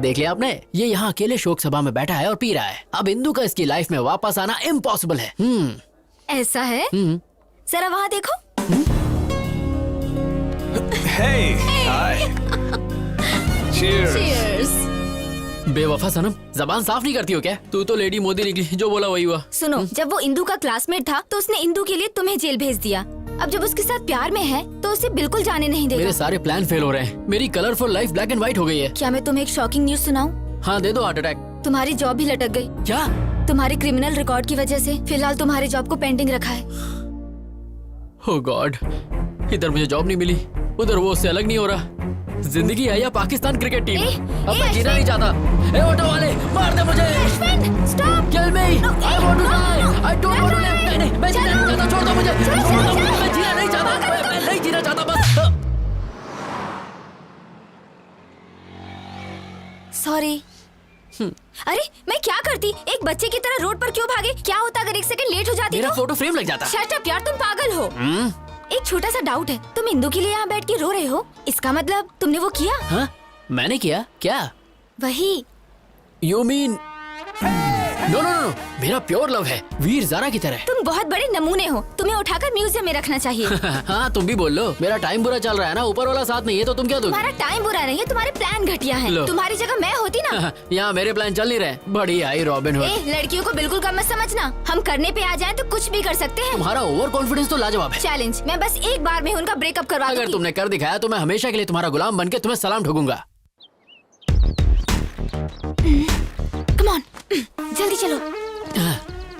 देख लिया आपने, ये यहाँ अकेले शोक सभा में बैठा है और पी रहा है। अब इंदु का इसकी लाइफ में वापस आना इम्पॉसिबल है। ऐसा है? जरा वहाँ देखो। Hey, hi. Cheers. Cheers. बेवफा सनम, जबान साफ नहीं करती हो क्या? तू तो लेडी मोदी निकली, जो बोला वही हुआ। सुनो, जब वो इंदु का क्लासमेट था तो उसने इंदु के लिए तुम्हें जेल भेज दिया। अब जब उसके साथ प्यार में है तो उसे बिल्कुल जाने नहीं देगा। मेरे सारे प्लान फेल हो रहे हैं। मेरी colourful life black and white हो गई है। क्या मैं तुम्हें एक शॉकिंग न्यूज सुनाऊं? हाँ दे दो, हार्ट अटैक। तुम्हारी जॉब भी लटक गई। क्या? तुम्हारे क्रिमिनल रिकॉर्ड की वजह से फिलहाल तुम्हारे जॉब को पेंडिंग रखा है। ओह गॉड, इधर मुझे जॉब नहीं मिली, उधर वो उससे अलग नहीं हो रहा। जिंदगी है या पाकिस्तान क्रिकेट टीम? अब मैं जीना नहीं चाहता। ए ऑटो वाले, मार दे मुझे। Stop. Kill me. I want to die. I don't want to live. नहीं, मैं जीना नहीं चाहता, छोड़ दो मुझे। छोड़ दो, मैं जीना नहीं चाहता। मैं नहीं जीना चाहता बस। सॉरी। अरे मैं क्या करती? एक बच्चे की तरह रोड पर क्यों भागे? क्या होता अगर 1 सेकंड लेट हो जाती? मेरा फोटो फ्रेम लग जाता। शट अप यार, तुम पागल हो। एक छोटा सा डाउट है, तुम इंदु के लिए यहाँ बैठ के रो रहे हो, इसका मतलब तुमने वो किया? हाँ, मैंने किया क्या? वही। You mean no no no, मेरा प्योर लव है, वीर ज़ारा की तरह। तुम बहुत बड़े नमूने हो, तुम्हें उठाकर म्यूजियम में रखना चाहिए। हाँ तुम भी बोल लो, मेरा टाइम बुरा चल रहा है ना, ऊपर वाला साथ नहीं है तो तुम क्या दोगे? तुम्हारा टाइम बुरा नहीं है, तुम्हारे प्लान घटिया हैं। तुम्हारी जगह मैं होती ना। यहाँ मेरे प्लान चल नहीं रहे। बड़ी आई रॉबिन हुड। लड़कियों को बिल्कुल कम मत समझना, हम करने पे आ जाएं तो कुछ भी कर सकते हैं। तुम्हारा ओवर कॉन्फिडेंस तो लाजवाब है। चैलेंज, मैं बस एक बार में उनका ब्रेकअप करवा दूंगी। अगर तुमने कर दिखाया तो मैं हमेशा के लिए तुम्हारा गुलाम बन के तुम्हें सलाम ठोकूंगा। कम ऑन, जल्दी चलो।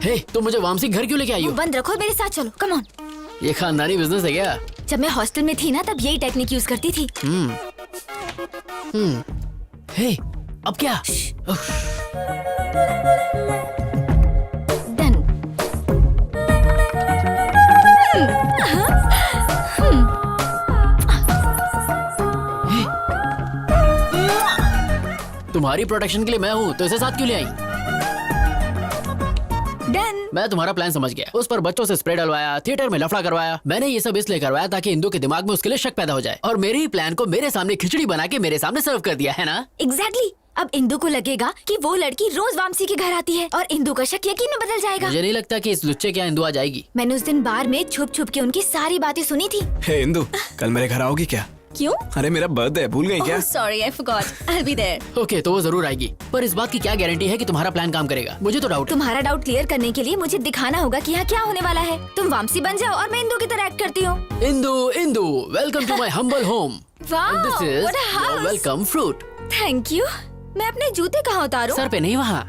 हे, तुम मुझे वामसी घर क्यों लेके आई हो? बंद रखो, मेरे साथ चलो। Come on. ये खानदानी बिजनेस है क्या? जब मैं हॉस्टल में थी ना तब यही टेक्निक यूज करती थी। हे, अब क्या? डन। तुम्हारी प्रोटेक्शन के लिए मैं हूँ तो इसे साथ क्यों ले आई? डन। मैं तुम्हारा प्लान समझ गया। उस पर बच्चों से स्प्रे डलवाया, थिएटर में लफड़ा करवाया। मैंने ये सब इसलिए करवाया ताकि इंदु के दिमाग में उसके लिए शक पैदा हो जाए, और मेरे ही प्लान को मेरे सामने खिचड़ी बना के मेरे सामने सर्व कर दिया है ना? एग्जैक्टली। अब इंदु को लगेगा कि वो लड़की रोज वामसी के घर आती है और इंदु का शक यकीन में बदल जाएगा। मुझे नहीं लगता कि इस लुच्चे के यहाँ इंदु आ जाएगी। मैंने उस दिन बार में छुप छुप के उनकी सारी बातें सुनी थी। हे इंदु, कल मेरे घर आओगी क्या? क्यों? अरे मेरा बर्थडे है, भूल गई क्या? Sorry, I forgot. I will be there. Okay, तो वो जरूर आएगी, पर इस बात की क्या गारंटी है कि तुम्हारा प्लान काम करेगा? मुझे तो डाउट है। तुम्हारा डाउट क्लियर करने के लिए मुझे दिखाना होगा कि यहाँ क्या होने वाला है। तुम वामसी बन जाओ और मैं इंदु की तरह एक्ट करती हूँ। Indu, Indu, welcome to my humble home. Wow, this is what a house. Welcome fruit. Thank you. मैं अपने जूते कहाँ उतारूं? सर पे नहीं, वहाँ।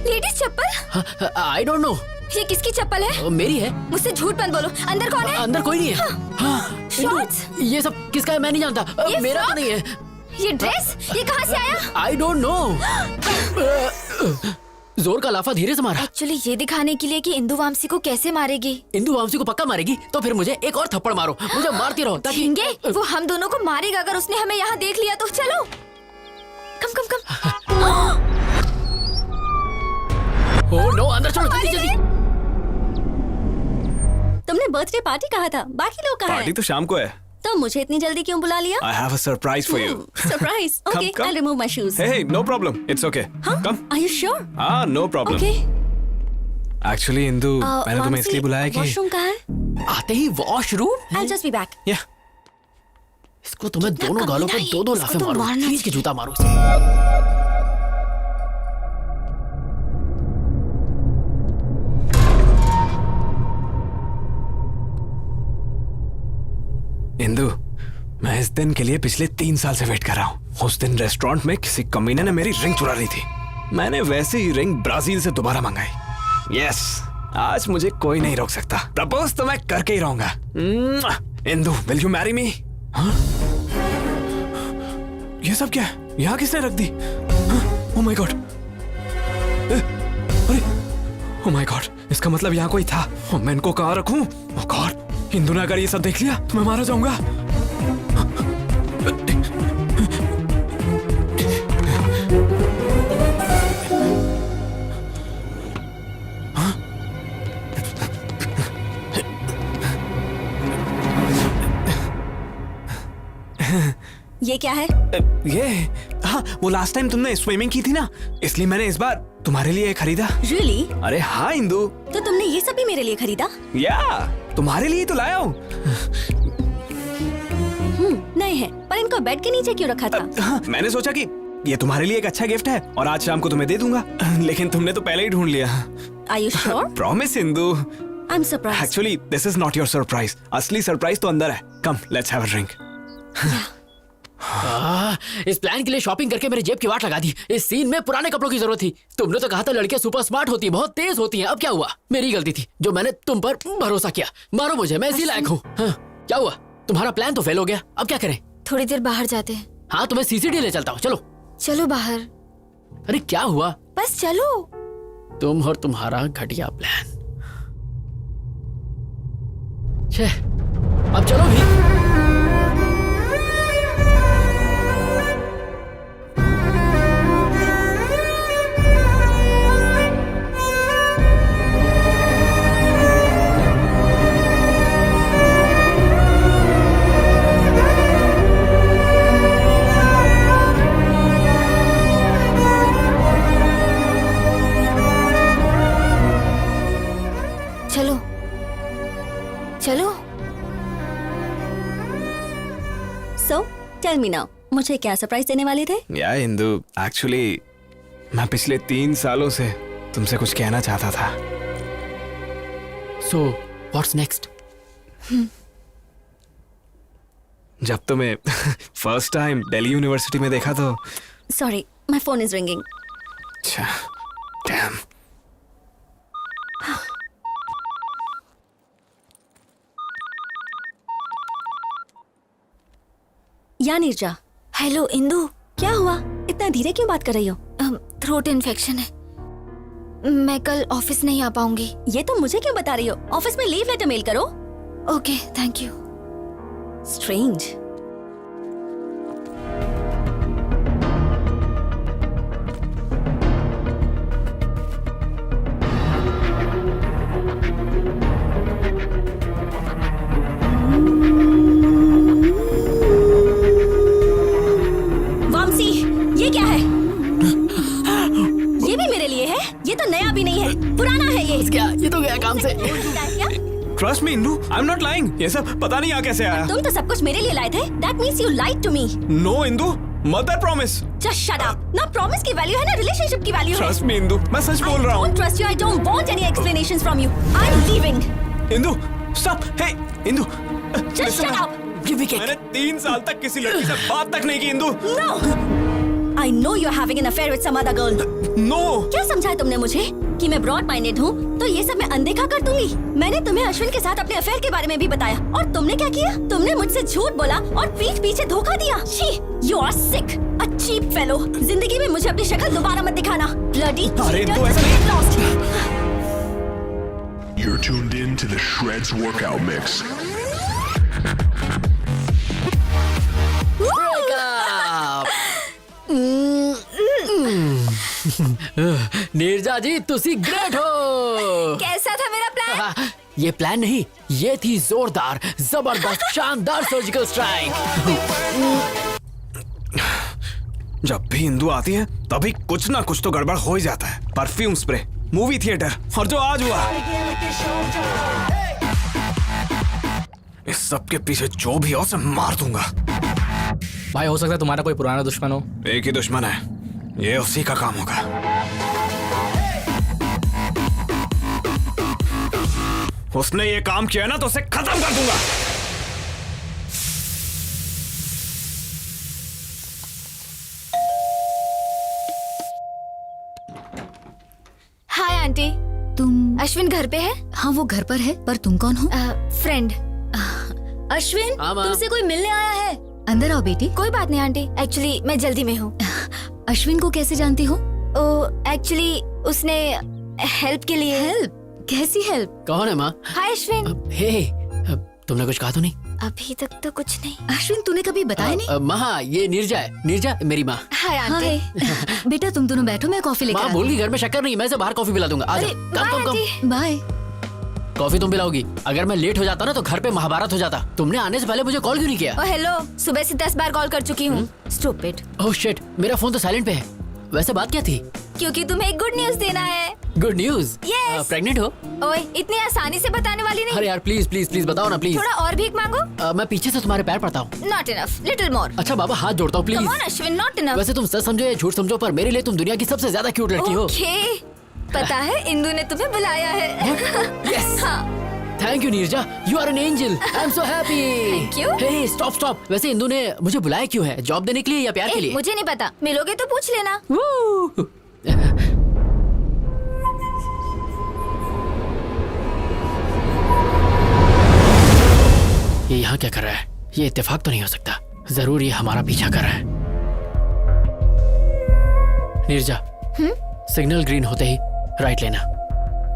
लेडीज चप्पल? आई डोंट नो, ये किसकी चप्पल है? मेरी है। मुझसे झूठ मत बोलो। अंदर कौन है? अंदर कोई नहीं है। हाँ, शॉर्ट्स? ये सब किसका है मैं नहीं जानता। ये मेरा तो फ्रॉक? नहीं है। ये ड्रेस ये कहाँ से आया? आई डोंट नो। जोर का लाफा धीरे से मारा। एक्चुअली ये दिखाने के लिए कि इंदु वामसी को कैसे मारेगी। इंदु वामसी को पक्का मारेगी तो फिर मुझे एक और थप्पड़ मारो, मुझे मारती रहो ताकि झिंगे, वो हम दोनों को मारेगा अगर उसने हमें यहाँ देख लिया तो। चलो कम कम कम। ओह नो, अंदर चलो जल्दी जल्दी। तुमने बर्थडे पार्टी कहा था, बाकी लोग कहाँ पार्टी हैं? तो शाम को है। तो मुझे इतनी जल्दी क्यों बुला लिया? I have a surprise for you. Surprise. Okay, come. I'll remove my shoes. Hey, no problem. It's okay. Come. Are you sure? No problem. Okay. Actually, Indu, मैंने तुम्हें इसलिए बुलाया कि वॉशरूम कहाँ है? आते ही washroom. I'll just be back. Yeah. इसको तुम्हें दोनों गालों पर दो लाफे इसको तो मारो, मारना खींच के जूता मारो इसे। इंदु, मैं इस दिन के लिए पिछले 3 साल से वेट कर रहा हूँ। उस दिन रेस्टोरेंट में किसी कमीने ने मेरी रिंग चुरा ली थी। मैंने वैसे ही रिंग ब्राजील से दोबारा मंगाई। यस, आज मुझे कोई नहीं रोक सकता। प्रपोज तो मैं करके ही रहूंगा। Indu, will you marry me? ये सब क्या है? यहाँ किसने रख दी? ओह माय गॉड! अरे, ओह माय गॉड! इसका मतलब यहाँ कोई था। मैं इनको कहाँ रखूं? ओह गॉड! इंदु ने अगर ये सब देख लिया तो मैं मारा जाऊंगा। ये क्या है? ये हाँ, वो लास्ट टाइम तुमने स्विमिंग की थी ना, इसलिए मैंने इस बार तुम्हारे लिए खरीदा। Really? अरे हाँ इंदु। तो तुमने ये सब भी मेरे लिए खरीदा? या, तुम्हारे लिए तो लाया हूँ। नहीं है, पर इनको बेड के नीचे क्यों रखा था? हाँ, मैंने सोचा कि ये तुम्हारे लिए एक अच्छा गिफ्ट है और आज शाम को तुम्हें दे दूंगा। लेकिन तुमने तो पहले ही ढूंढ लिया। Are you sure? Promise Indu. I'm surprised. Actually this is not your surprise. असली सरप्राइज तो अंदर है। कम, लेट्स हैव अ ड्रिंक। इस प्लान के लिए शॉपिंग करके मेरे जेब की वाट लगा दी। इस सीन में पुराने कपड़ों की जरूरत थी। तुमने तो कहा था लड़कियां सुपर स्मार्ट होती, बहुत तेज होती हैं। अब क्या हुआ? मेरी गलती थी जो मैंने तुम पर भरोसा किया। मारो मुझे, मैं इसी लायक हूँ। हाँ, क्या हुआ? तुम्हारा प्लान तो फेल हो गया। अब क्या करें? थोड़ी देर बाहर जाते हैं। हाँ, तुम्हें सीसीडी ले चलता हूँ। चलो चलो बाहर। अरे क्या हुआ? बस चलो। तुम और तुम्हारा घटिया प्लान। छे, अब चलो भी। चलो चलो। So, tell me now, मुझे क्या सरप्राइज देने वाले थे? या इंदु, एक्चुअली मैं पिछले 3 सालों से तुमसे कुछ कहना चाहता था। So, what's next? जब तुम्हें फर्स्ट टाइम दिल्ली यूनिवर्सिटी में देखा तो Sorry, my phone is ringing. अच्छा, डैम। या नीरजा। हेलो इंदु। क्या हुआ? इतना धीरे क्यों बात कर रही हो? थ्रोट इन्फेक्शन है, मैं कल ऑफिस नहीं आ पाऊंगी। ये तो मुझे क्यों बता रही हो? ऑफिस में लीव लेटर मेल करो। Okay, thank you. Strange. Vamsi, ये क्या है? ये भी मेरे लिए है? ये तो नया भी नहीं है, पुराना है ये। क्या? ये तो गया काम से। Trust me Indu, I am not lying. ये सब पता नहीं यहाँ कैसे आया। तुम तो सब कुछ मेरे लिए लाए थे। That means you lied to me. No Indu, mother promise. Just shut up. ना प्रॉमिस की वैल्यू है ना रिलेशनशिप की वैल्यू है। ट्रस्ट मी इंदु, मैं सच बोल रहा I हूँ। don't trust you. I don't want any explanations from you. I'm leaving. Indu, stop. Hey Indu, Just shut up. Give me cake. मैंने 3 साल तक किसी लड़की से बात तक नहीं की Indu. No. I know you're having an affair with some other girl. No. क्या समझा है तुमने मुझे कि मैं ब्रॉड माइंडेड हूँ तो ये सब मैं अनदेखा कर दूंगी? मैंने तुम्हें अश्विन के साथ अपने अफेयर के बारे में भी बताया और तुमने क्या किया? तुमने मुझसे झूठ बोला और पीठ पीछे धोखा दिया। छी, you are sick, a cheap fellow. जिंदगी में मुझे अपनी शक्ल दोबारा मत दिखाना। Bloody cheater, straight lost. You're tuned in to the Shreds workout mix. Neerja जी तुसी ग्रेट हो। कैसा था मेरा प्लान? ये प्लान नहीं, ये थी जोरदार, जबरदस्त, शानदार सर्जिकल स्ट्राइक। जब भी इंदु आती है तभी कुछ ना कुछ तो गड़बड़ हो ही जाता है। परफ्यूम स्प्रे, मूवी थिएटर और जो आज हुआ, इस सब के पीछे जो भी हो उसे मार दूंगा। भाई हो सकता है तुम्हारा कोई पुराना दुश्मन हो। एक ही दुश्मन है, ये उसी का काम होगा। उसने ये काम किया ना तो उसे खत्म कर दूंगा। Hi aunty. तुम? अश्विन घर पे है? हाँ वो घर पर है, पर तुम कौन हो? फ्रेंड। अश्विन हाँ, माँ। तुमसे कोई मिलने आया है। अंदर आओ बेटी। कोई बात नहीं आंटी, एक्चुअली मैं जल्दी में हूँ। अश्विन को कैसे जानती हो? एक्चुअली उसने हेल्प के लिए। हेल्प? कैसी हेल्प? कौन है माँ? हाय अश्विन। हे, तुमने कुछ कहा तो नहीं? अभी तक तो कुछ नहीं। अश्विन तूने कभी बताया नहीं? माँ ये नीरजा है, नीरजा मेरी माँ। Hi aunty. बेटा तुम दोनों बैठो, मैं कॉफी लेकर माँ भूल गई घर में शक्कर नहीं, मैं से बाहर कॉफी पिला दूंगा। आ जाओ, कम। बाय। कॉफी तुम पिलाओगी? अगर मैं लेट हो जाता ना तो घर पे महाभारत हो जाता। तुमने आने से पहले मुझे कॉल क्यों नहीं किया? हेलो, सुबह से 10 बार कॉल कर चुकी हूँ। स्टूपिड। ओह शिट, मेरा फोन तो साइलेंट पे है। वैसे बात क्या थी? क्योंकि तुम्हें एक गुड न्यूज देना है। Good news? Yes. प्रेग्नेंट हो? ओए, इतनी आसानी से बताने वाली नहीं। अरे यार प्लीज प्लीज प्लीज बताओ ना प्लीज। थोड़ा और भीख मांगो। मैं पीछे से तुम्हारे पैर पड़ता हूँ। Not enough, little more। अच्छा बाबा हाथ जोड़ता हूँ please. Come on Ashwin, not enough। वैसे तुम सच समझो या झूठ समझो पर मेरे लिए तुम दुनिया की सबसे ज्यादा क्यूट लड़की हो। Okay, पता है इंदु ने तुम्हें बुलाया है। Yes। हाँ। Thank you Neerja, you are an angel. I am so happy. Thank you। Hey stop stop, वैसे इंदु ने मुझे बुलाया क्यों है? जॉब देने के लिए या प्यार के लिए? मुझे नहीं पता, मिलोगे तो पूछ लेना। ये यहाँ क्या कर रहा है? ये इत्तेफाक तो नहीं हो सकता, जरूर ये हमारा पीछा कर रहा है। नीरजा, सिग्नल ग्रीन होते ही राइट लेना।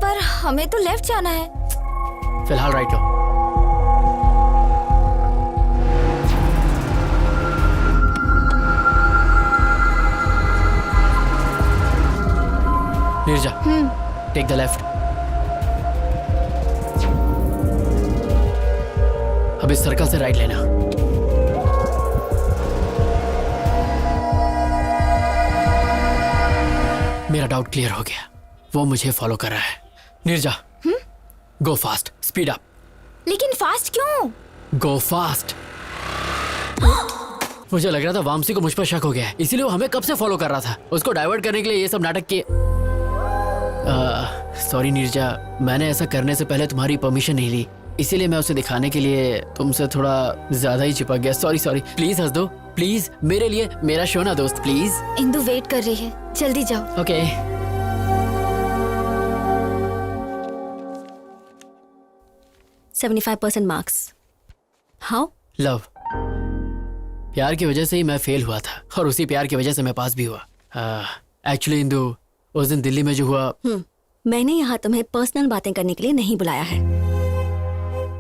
पर हमें तो लेफ्ट जाना है। फिलहाल राइट लो। Neerja, take the left. अब इस सर्कल से राइट लेना। मेरा डाउट क्लियर हो गया, वो मुझे फॉलो कर रहा है। नीरजा, गो फास्ट, स्पीड अप। लेकिन फास्ट क्यों? गो फास्ट। मुझे लग रहा था वामसी को मुझ पर शक हो गया है, इसीलिए वो हमें कब से फॉलो कर रहा था। उसको डाइवर्ट करने के लिए ये सब नाटक किए। सॉरी नीरजा, मैंने ऐसा करने से पहले तुम्हारी परमिशन नहीं ली, इसीलिए मैं उसे दिखाने के लिए तुमसे थोड़ा ज्यादा ही चिपक गया। सॉरी सॉरी, प्लीज हंस दो प्लीज, मेरे लिए, मेरा शो ना दोस्त प्लीज। इंदु वेट कर रही है, जल्दी जाओ। ओके। 75% मार्क्स। हाउ? लव। प्यार की वजह से ही मैं फेल हुआ था और उसी प्यार की वजह से मैं पास भी हुआ। एक्चुअली इंदु, उस दिन दिल्ली में जो हुआ। मैंने यहाँ तुम्हें पर्सनल बातें करने के लिए नहीं बुलाया है।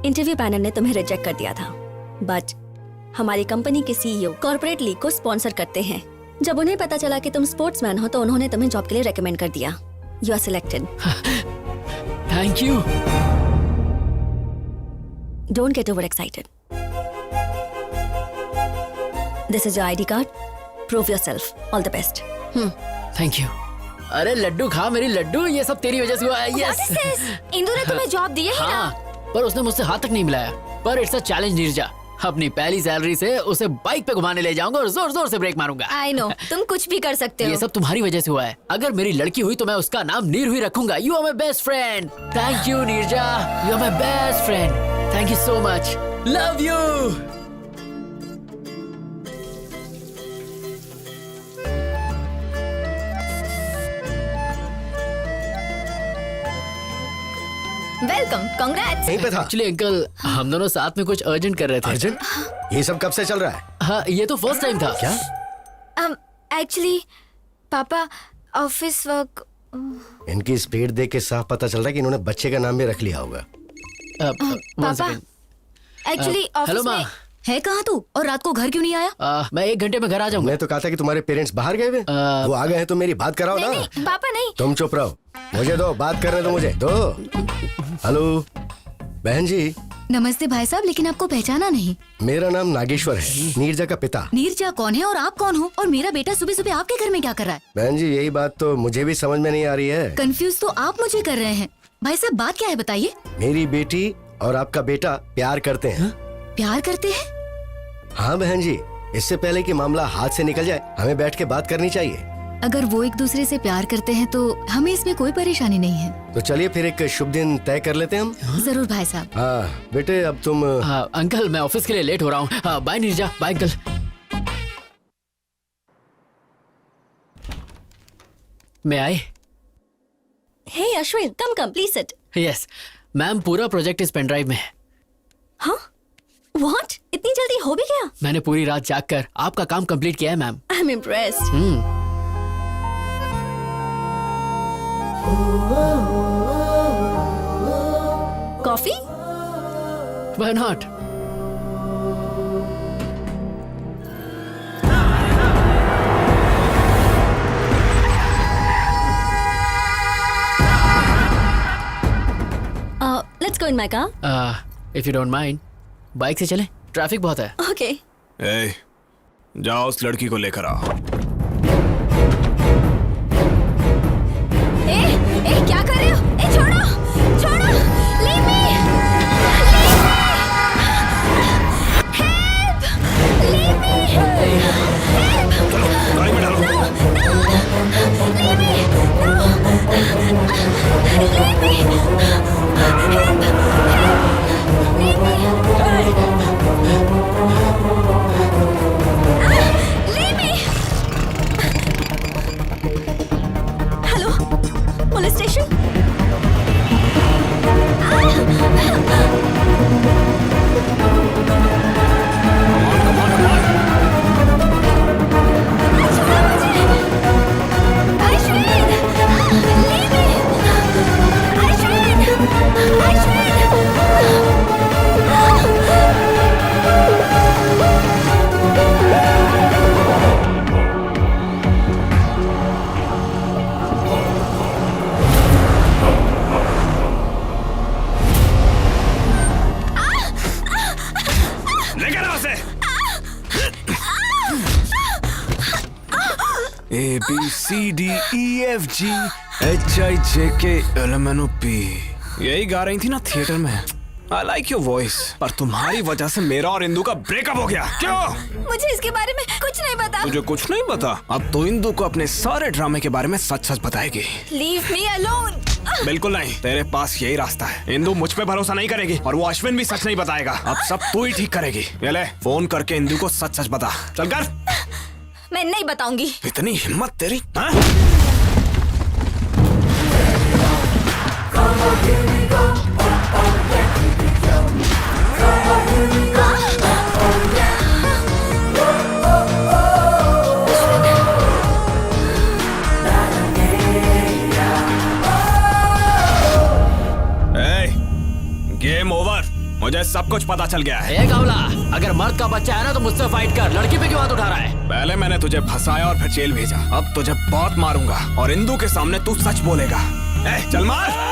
इंटरव्यू पैनल ने तुम्हें रिजेक्ट कर दिया था, बट हमारी कंपनी के सीईओ कॉर्पोरेट लीग को स्पॉन्सर करते हैं। जब उन्हें पता चला कि तुम स्पोर्ट्समैन हो तो उन्होंने तुम्हें जॉब के लिए रेकमेंड कर दिया। You are selected. Thank you. Don't get over excited. This is your ID card, prove yourself. All the best. Thank you. अरे लड्डू खा मेरी लड्डू, ये सब तेरी वजह से हुआ है। यस। इंदु ने तुम्हें जॉब दी है ही ना? पर उसने मुझसे हाथ तक नहीं मिलाया। पर इट्स अ चैलेंज नीरजा, अपनी पहली सैलरी से उसे बाइक पे घुमाने ले जाऊंगा और जोर जोर से ब्रेक मारूंगा। आई नो, तुम कुछ भी कर सकते हो। ये सब तुम्हारी वजह से हुआ है। अगर मेरी लड़की हुई तो मैं उसका नाम नीरू ही रखूंगा। You are my best friend. Thank you Neerja, you are my best friend. Thank you so much, love you. Welcome, congrats. यहीं पे था। एक्चुअली अंकल हम दोनों साथ में कुछ अर्जेंट कर रहे थे। अर्जेंट? ये सब कब से चल रहा है? हाँ, ये तो फर्स्ट टाइम था। क्या? एक्चुअली पापा ऑफिस वर्क। इनकी स्पीड देख के साफ पता चल रहा है कि इन्होंने बच्चे का नाम भी रख लिया होगा। पापा एक्चुअली हेलो ऑफिस माँ। में है कहाँ तू और रात को घर क्यों नहीं आया? मैं 1 घंटे में घर आ जाऊंगा। मैं तो कहा था कि तुम्हारे पेरेंट्स बाहर गए हुए। वो आ गए हैं तो मेरी बात कराओ ना। नहीं, पापा नहीं। तुम चुप रहो, मुझे दो बात करने दो, मुझे दो। हेलो बहन जी। नमस्ते भाई साहब, लेकिन आपको पहचाना नहीं। मेरा नाम नागेश्वर है, नीरजा का पिता। नीरजा कौन है और आप कौन हो? और मेरा बेटा सुबह सुबह आपके घर में क्या कर रहा है? बहन जी यही बात तो मुझे भी समझ में नहीं आ रही है। कंफ्यूज तो आप मुझे कर रहे हैं। भाई साहब बात क्या है बताइए। मेरी बेटी और आपका बेटा प्यार करते हैं। प्यार करते हैं? हाँ बहन जी, इससे पहले कि मामला हाथ से निकल जाए हमें बैठ के बात करनी चाहिए। अगर वो एक दूसरे से प्यार करते हैं तो हमें इसमें कोई परेशानी नहीं है। तो चलिए फिर एक शुभ दिन तय कर लेते हैं हम। जरूर भाई साहब। हाँ बेटे अब तुम। हाँ अंकल, मैं ऑफिस के लिए लेट हो रहा हूँ। Bye Neerja, bye uncle. मैं आए। Hey Ashwin, come please sit. Yes ma'am, पूरा प्रोजेक्ट इस पेन ड्राइव में है। हाँ? व्हाट? इतनी जल्दी हो भी गया? मैंने पूरी रात जाग कर आपका काम कंप्लीट किया है ma'am. I am impressed. Coffee? Why not? Let's go in my car. If you don't mind, bike से चलें, ट्रैफिक बहुत है। Okay. ए, जाओ उस लड़की को लेकर आओ। ए क्या कर रहे हो? ए छोड़ो, छोड़ो, leave me, help, leave me, help, चलो गाड़ी में डालो। leave me, leave me, help, leave me, leave me. Hello, police station? लेकर आओ उसे। A B C D E F G H I J K L M N O P। यही गा रही थी ना थिएटर में। I like your voice। पर तुम्हारी वजह से मेरा और इंदु का ब्रेकअप हो गया। क्यों? मुझे इसके बारे में कुछ नहीं पता। तुझे कुछ नहीं पता? अब तो इंदु को अपने सारे ड्रामे के बारे में सच सच बताएगी। Leave me alone। बिल्कुल नहीं, तेरे पास यही रास्ता है। इंदु मुझ पे भरोसा नहीं करेगी और वो अश्विन भी सच नहीं बताएगा। अब सब तू ही ठीक करेगी। ये ले, फोन करके इंदु को सच सच बता। चल कर। मैं नहीं बताऊंगी। इतनी हिम्मत तेरी? हाँ? Game over. मुझे सब कुछ पता चल गया है। कावला, अगर मर्द का बच्चा है ना तो मुझसे फाइट कर। लड़की पे क्यों हाथ उठा रहा है? पहले मैंने तुझे फंसाया और फिर जेल भेजा। अब तुझे बहुत मारूंगा और इंदु के सामने तू सच बोलेगा। चल मार।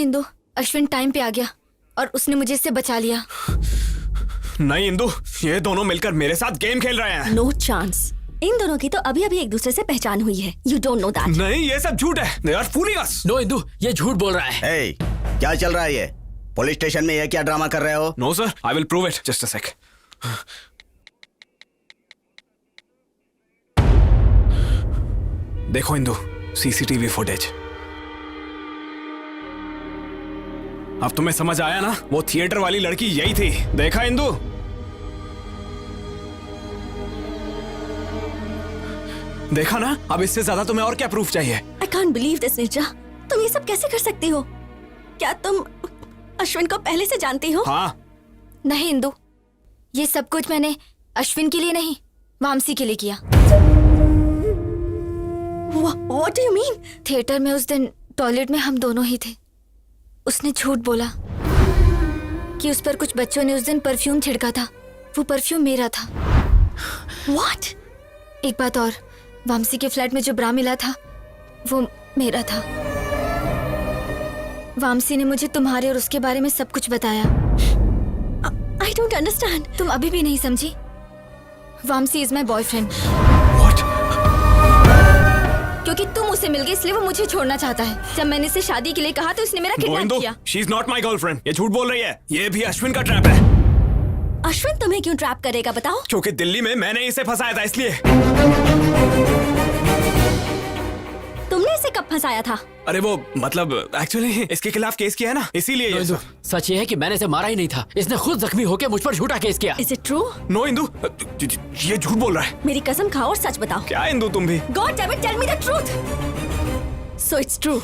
इंदु, अश्विन टाइम पे आ गया और उसने मुझे इससे बचा लिया। नहीं इंदु, ये दोनों मिलकर मेरे साथ गेम खेल रहे हैं। No chance. इन दोनों की तो अभी अभी एक दूसरे से पहचान हुई है। You don't know that. नहीं, ये सब झूठ है। They are fooling us. No Indu, ये झूठ बोल रहा है। Hey, क्या चल रहा है ये? पुलिस स्टेशन में ये क्या ड्रामा कर रहे हो? No sir, I will prove it. Just a sec. देखो इंदु, सीसीटीवी फुटेज। अब तुम्हें समझ आया ना? वो थिएटर वाली लड़की यही थी। देखा इंदु? देखा ना? अब इससे ज्यादा तुम्हें और क्या प्रूफ चाहिए? I can't believe this, Neerja. तुम ये सब कैसे कर सकती हो? क्या तुम अश्विन को पहले से जानती हो? हाँ। नहीं इंदु, ये सब कुछ मैंने अश्विन के लिए नहीं, वामसी के लिए किया। What do you mean? Theatre में उस दिन टॉयलेट में हम दोनों ही थे। उसने झूठ बोला कि उस पर कुछ बच्चों ने उस दिन परफ्यूम छिड़का था। वो परफ्यूम मेरा था। What? एक बात और, वामसी के फ्लैट में जो ब्रा मिला था वो मेरा था। वामसी ने मुझे तुम्हारे और उसके बारे में सब कुछ बताया। I don't understand. तुम अभी भी नहीं समझी? Vamsi is my boyfriend. क्योंकि तुम उसे मिल गए इसलिए वो मुझे छोड़ना चाहता है। जब मैंने इसे शादी के लिए कहा तो उसने मेरा किडनैप किया। She is not my girlfriend. ये झूठ बोल रही है। ये भी अश्विन का ट्रैप है। अश्विन तुम्हें क्यों ट्रैप करेगा बताओ? क्योंकि दिल्ली में मैंने इसे फंसाया था इसलिए। तुमने इसे कब फंसाया था? अरे वो मतलब एक्चुअली इसके खिलाफ केस किया है ना, इसीलिए ये सब। सच ये है कि मैंने इसे मारा ही नहीं था। इसने खुद जख्मी होकर मुझ पर झूठा केस किया। Is it true? No Indu, ये झूठ बोल रहा है। मेरी कसम खाओ और सच बताओ। क्या इंदु तुम भी? God damn it, tell me the truth. So it's true.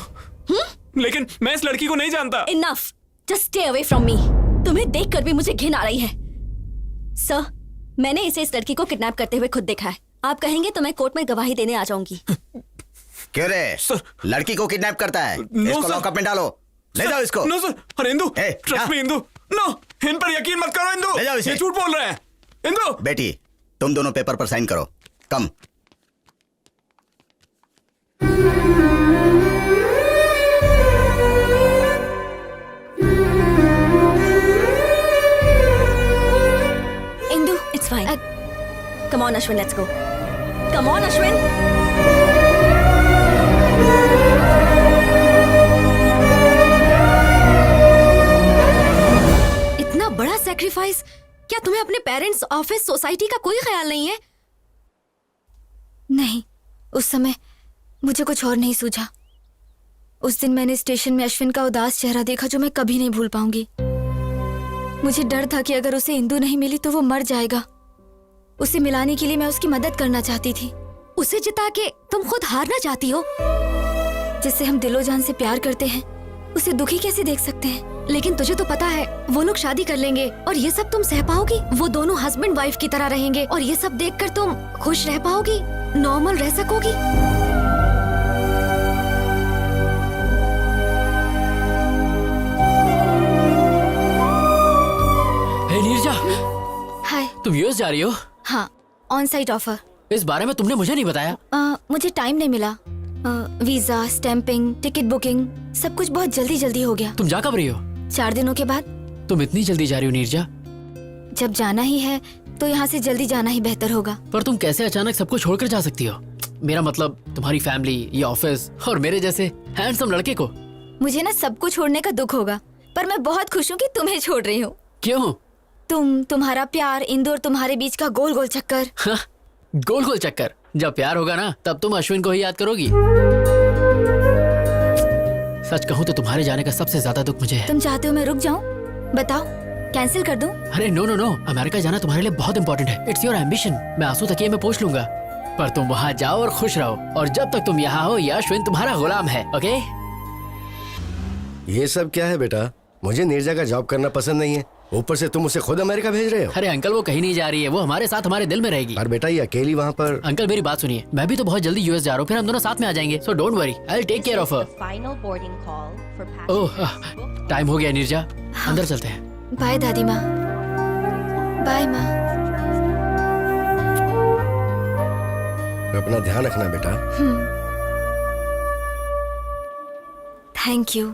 लेकिन मैं इस लड़की को नहीं जानता। Enough. Just stay away from me. तुम्हें देखकर भी मुझे घिन आ रही है। सर, मैंने इसे इस लड़की को किडनैप करते हुए खुद देखा है। आप कहेंगे तो मैं कोर्ट में गवाही देने आ जाऊंगी। क्यों रे? लड़की को किडनैप करता है? इसको लॉकअप में डालो। ले जाओ इसको। No sir. अरे Indu, trust me Indu. No, इन पर यकीन मत करो इंदु। ले जाओ इसे। ये झूठ बोल रहे हैं। इंदु। बेटी, तुम दोनों पेपर पर साइन करो। कम। Indu, It's fine. Come on, Ashwin, let's go. Come on, Ashwin. इतना बड़ा सैक्रिफाइस, क्या तुम्हें अपने पेरेंट्स, ऑफिस, सोसाइटी का कोई ख्याल नहीं है? नहीं, उस समय मुझे कुछ और नहीं सूझा। उस दिन मैंने स्टेशन में अश्विन का उदास चेहरा देखा जो मैं कभी नहीं भूल पाऊंगी। मुझे डर था कि अगर उसे इंदु नहीं मिली तो वो मर जाएगा। उसे मिलाने के लिए मैं उसकी मदद करना चाहती थी। उसे जिता के तुम खुद हारना चाहती हो? जिससे हम दिलो जान से प्यार करते हैं उसे दुखी कैसे देख सकते हैं? लेकिन तुझे तो पता है वो लोग शादी कर लेंगे और ये सब तुम सह पाओगी? वो दोनों हस्बैंड वाइफ की तरह रहेंगे और ये सब देखकर तुम खुश रह पाओगी? नॉर्मल रह सकोगी? हे नीरजा, हाय। तुम यूएस जा रही हो? हाँ, ऑन साइट ऑफर। इस बारे में तुमने मुझे नहीं बताया। मुझे टाइम नहीं मिला। वीजा, स्टैंपिंग, टिकट बुकिंग, सब कुछ बहुत जल्दी जल्दी हो गया। तुम जा कब रही हो? 4 दिनों के बाद। तुम इतनी जल्दी जा रही हो नीरजा? जब जाना ही है तो यहाँ से जल्दी जाना ही बेहतर होगा। पर तुम कैसे अचानक सब कुछ छोड़कर जा सकती हो? मेरा मतलब तुम्हारी फैमिली, ये ऑफिस और मेरे जैसे हैंडसम लड़के को। मुझे ना सब कुछ छोड़ने का दुख होगा, पर मैं बहुत खुश हूँ कि तुम्हें छोड़ रही हूँ। क्यों? तुम्हारा प्यार, इंदु और तुम्हारे बीच का गोल गोल चक्कर। हाँ, गोल गोल चक्कर। जब प्यार होगा ना तब तुम अश्विन को ही याद करोगी। सच कहूँ तो तुम्हारे जाने का सबसे ज्यादा दुख मुझे है। तुम चाहते हो मैं रुक जाऊँ? बताओ, कैंसिल कर दूं? अरे नो नो नो, अमेरिका जाना तुम्हारे लिए बहुत इंपॉर्टेंट है। It's your ambition. मैं आंसू तकिए में पोंछ लूंगा, पर तुम वहाँ जाओ और खुश रहो। और जब तक तुम यहाँ हो ये अश्विन तुम्हारा गुलाम है। ओके? ये सब क्या है बेटा? मुझे नीरजा का जॉब करना पसंद नहीं है, ऊपर से तुम उसे खुद अमेरिका भेज रहे हो। अरे अंकल, वो कहीं नहीं जा रही है, वो हमारे साथ हमारे दिल में रहेगी। पर बेटा ये अकेली वहाँ पर। अंकल मेरी बात सुनिए, मैं भी तो बहुत जल्दी यूएस जा रहा हूँ, फिर हम दोनों साथ में आ जाएंगे। So don't worry, I will take care of her. Oh, time हो गया नीरजा, अंदर चलते हैं। बाय दादी माँ। बाय माँ। अपना ध्यान रखना बेटा। Thank you.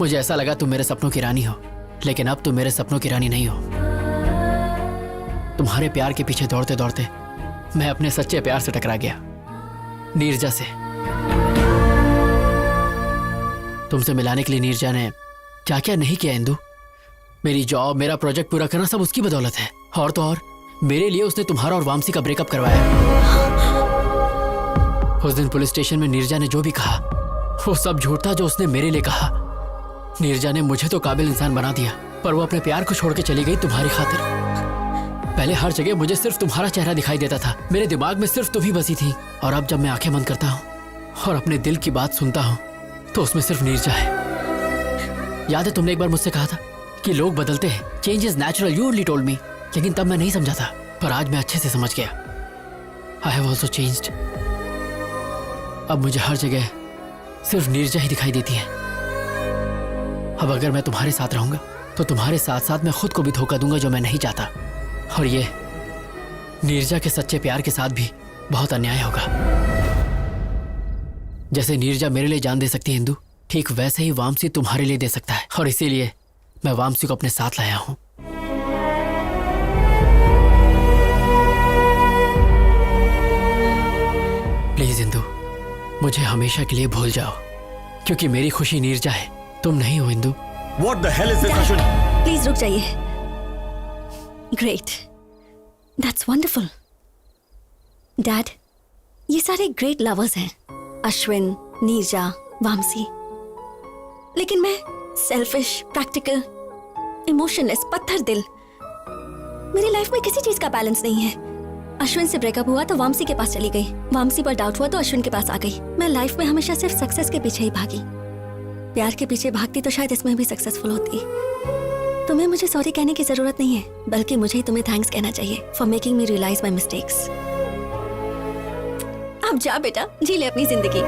मुझे ऐसा लगा तुम मेरे सपनों की रानी हो, लेकिन अब तुम मेरे सपनों की रानी नहीं हो। तुम्हारे प्यार के पीछे दौड़ते दौड़ते मैं अपने सच्चे प्यार से टकरा गया, नीरजा से। तुमसे मिलाने के लिए नीरजा ने क्या क्या नहीं किया इंदु। मेरी जॉब, मेरा प्रोजेक्ट पूरा करना सब उसकी बदौलत है। और तो और मेरे लिए उसने तुम्हारा और वामसी का ब्रेकअप करवाया। उस दिन पुलिस स्टेशन में नीरजा ने जो भी कहा वो सब झूठ था जो उसने मेरे लिए कहा। नीरजा ने मुझे तो काबिल इंसान बना दिया, पर वो अपने प्यार को छोड़ के चली गई तुम्हारी खातिर। पहले हर जगह मुझे सिर्फ तुम्हारा चेहरा दिखाई देता था, मेरे दिमाग में सिर्फ तुम ही बसी थी। और अब जब मैं आंखें बंद करता हूँ और अपने दिल की बात सुनता हूँ तो उसमें सिर्फ नीरजा है। याद है तुमने एक बार मुझसे कहा था कि लोग बदलते हैं, change is natural, you only told me. लेकिन तब मैं नहीं समझा था, पर आज मैं अच्छे से समझ गया। I have also changed. अब मुझे हर जगह सिर्फ नीरजा ही दिखाई देती है। अब अगर मैं तुम्हारे साथ रहूंगा तो तुम्हारे साथ साथ मैं खुद को भी धोखा दूंगा, जो मैं नहीं चाहता। और ये नीरजा के सच्चे प्यार के साथ भी बहुत अन्याय होगा। जैसे नीरजा मेरे लिए जान दे सकती है इंदु, ठीक वैसे ही वामसी तुम्हारे लिए दे सकता है। और इसीलिए मैं वामसी को अपने साथ लाया हूं। प्लीज इंदु, मुझे हमेशा के लिए भूल जाओ, क्योंकि मेरी खुशी नीरजा है, तुम नहीं हो Indu. What the hell is this, Ashwin? Please रुक जाइए। Great, that's wonderful. डैड, ये सारे ग्रेट लवर्स हैं, अश्विन, नीरजा, वामसी। लेकिन मैं सेल्फिश, प्रैक्टिकल, इमोशनलेस, पत्थर दिल। मेरी लाइफ में किसी चीज का बैलेंस नहीं है। अश्विन से ब्रेकअप हुआ तो वामसी के पास चली गई, वामसी पर डाउट हुआ तो अश्विन के पास आ गई। मैं लाइफ में हमेशा सिर्फ सक्सेस के पीछे ही भागी। प्यार के पीछे भागती तो शायद इसमें भी सक्सेसफुल होती। तुम्हें मुझे सॉरी कहने की जरूरत नहीं है, बल्कि मुझे ही तुम्हें थैंक्स कहना चाहिए for making me realise my mistakes. अब जा बेटा, जी ले अपनी जिंदगी।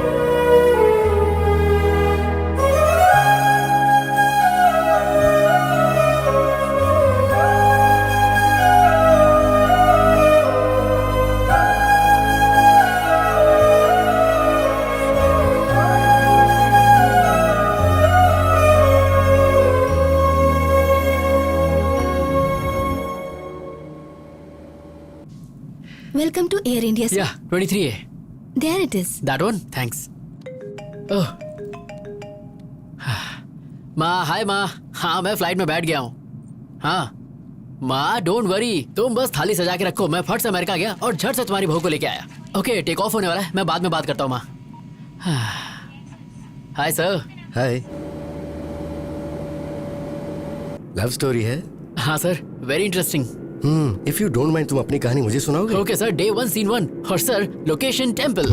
Welcome to Air India, sir. Yeah, 23A. There it is. That one? Thanks. Oh. माँ, हाय माँ। हाँ, मैं फ्लाइट में बैठ गया हूँ। हाँ माँ, डोंट वरी, तुम बस थाली सजा के रखो। मैं फट से अमेरिका गया और झट से तुम्हारी बहू को लेके आया। ओके, टेक ऑफ होने वाला है, मैं बाद में बात करता हूँ माँ। Hi sir. Hi. Love story है? हाँ sir, very interesting. If you don't mind, तुम अपनी कहानी मुझे सुनाओगे? ओके सर, डे 1 सीन 1 और सर लोकेशन टेंपल।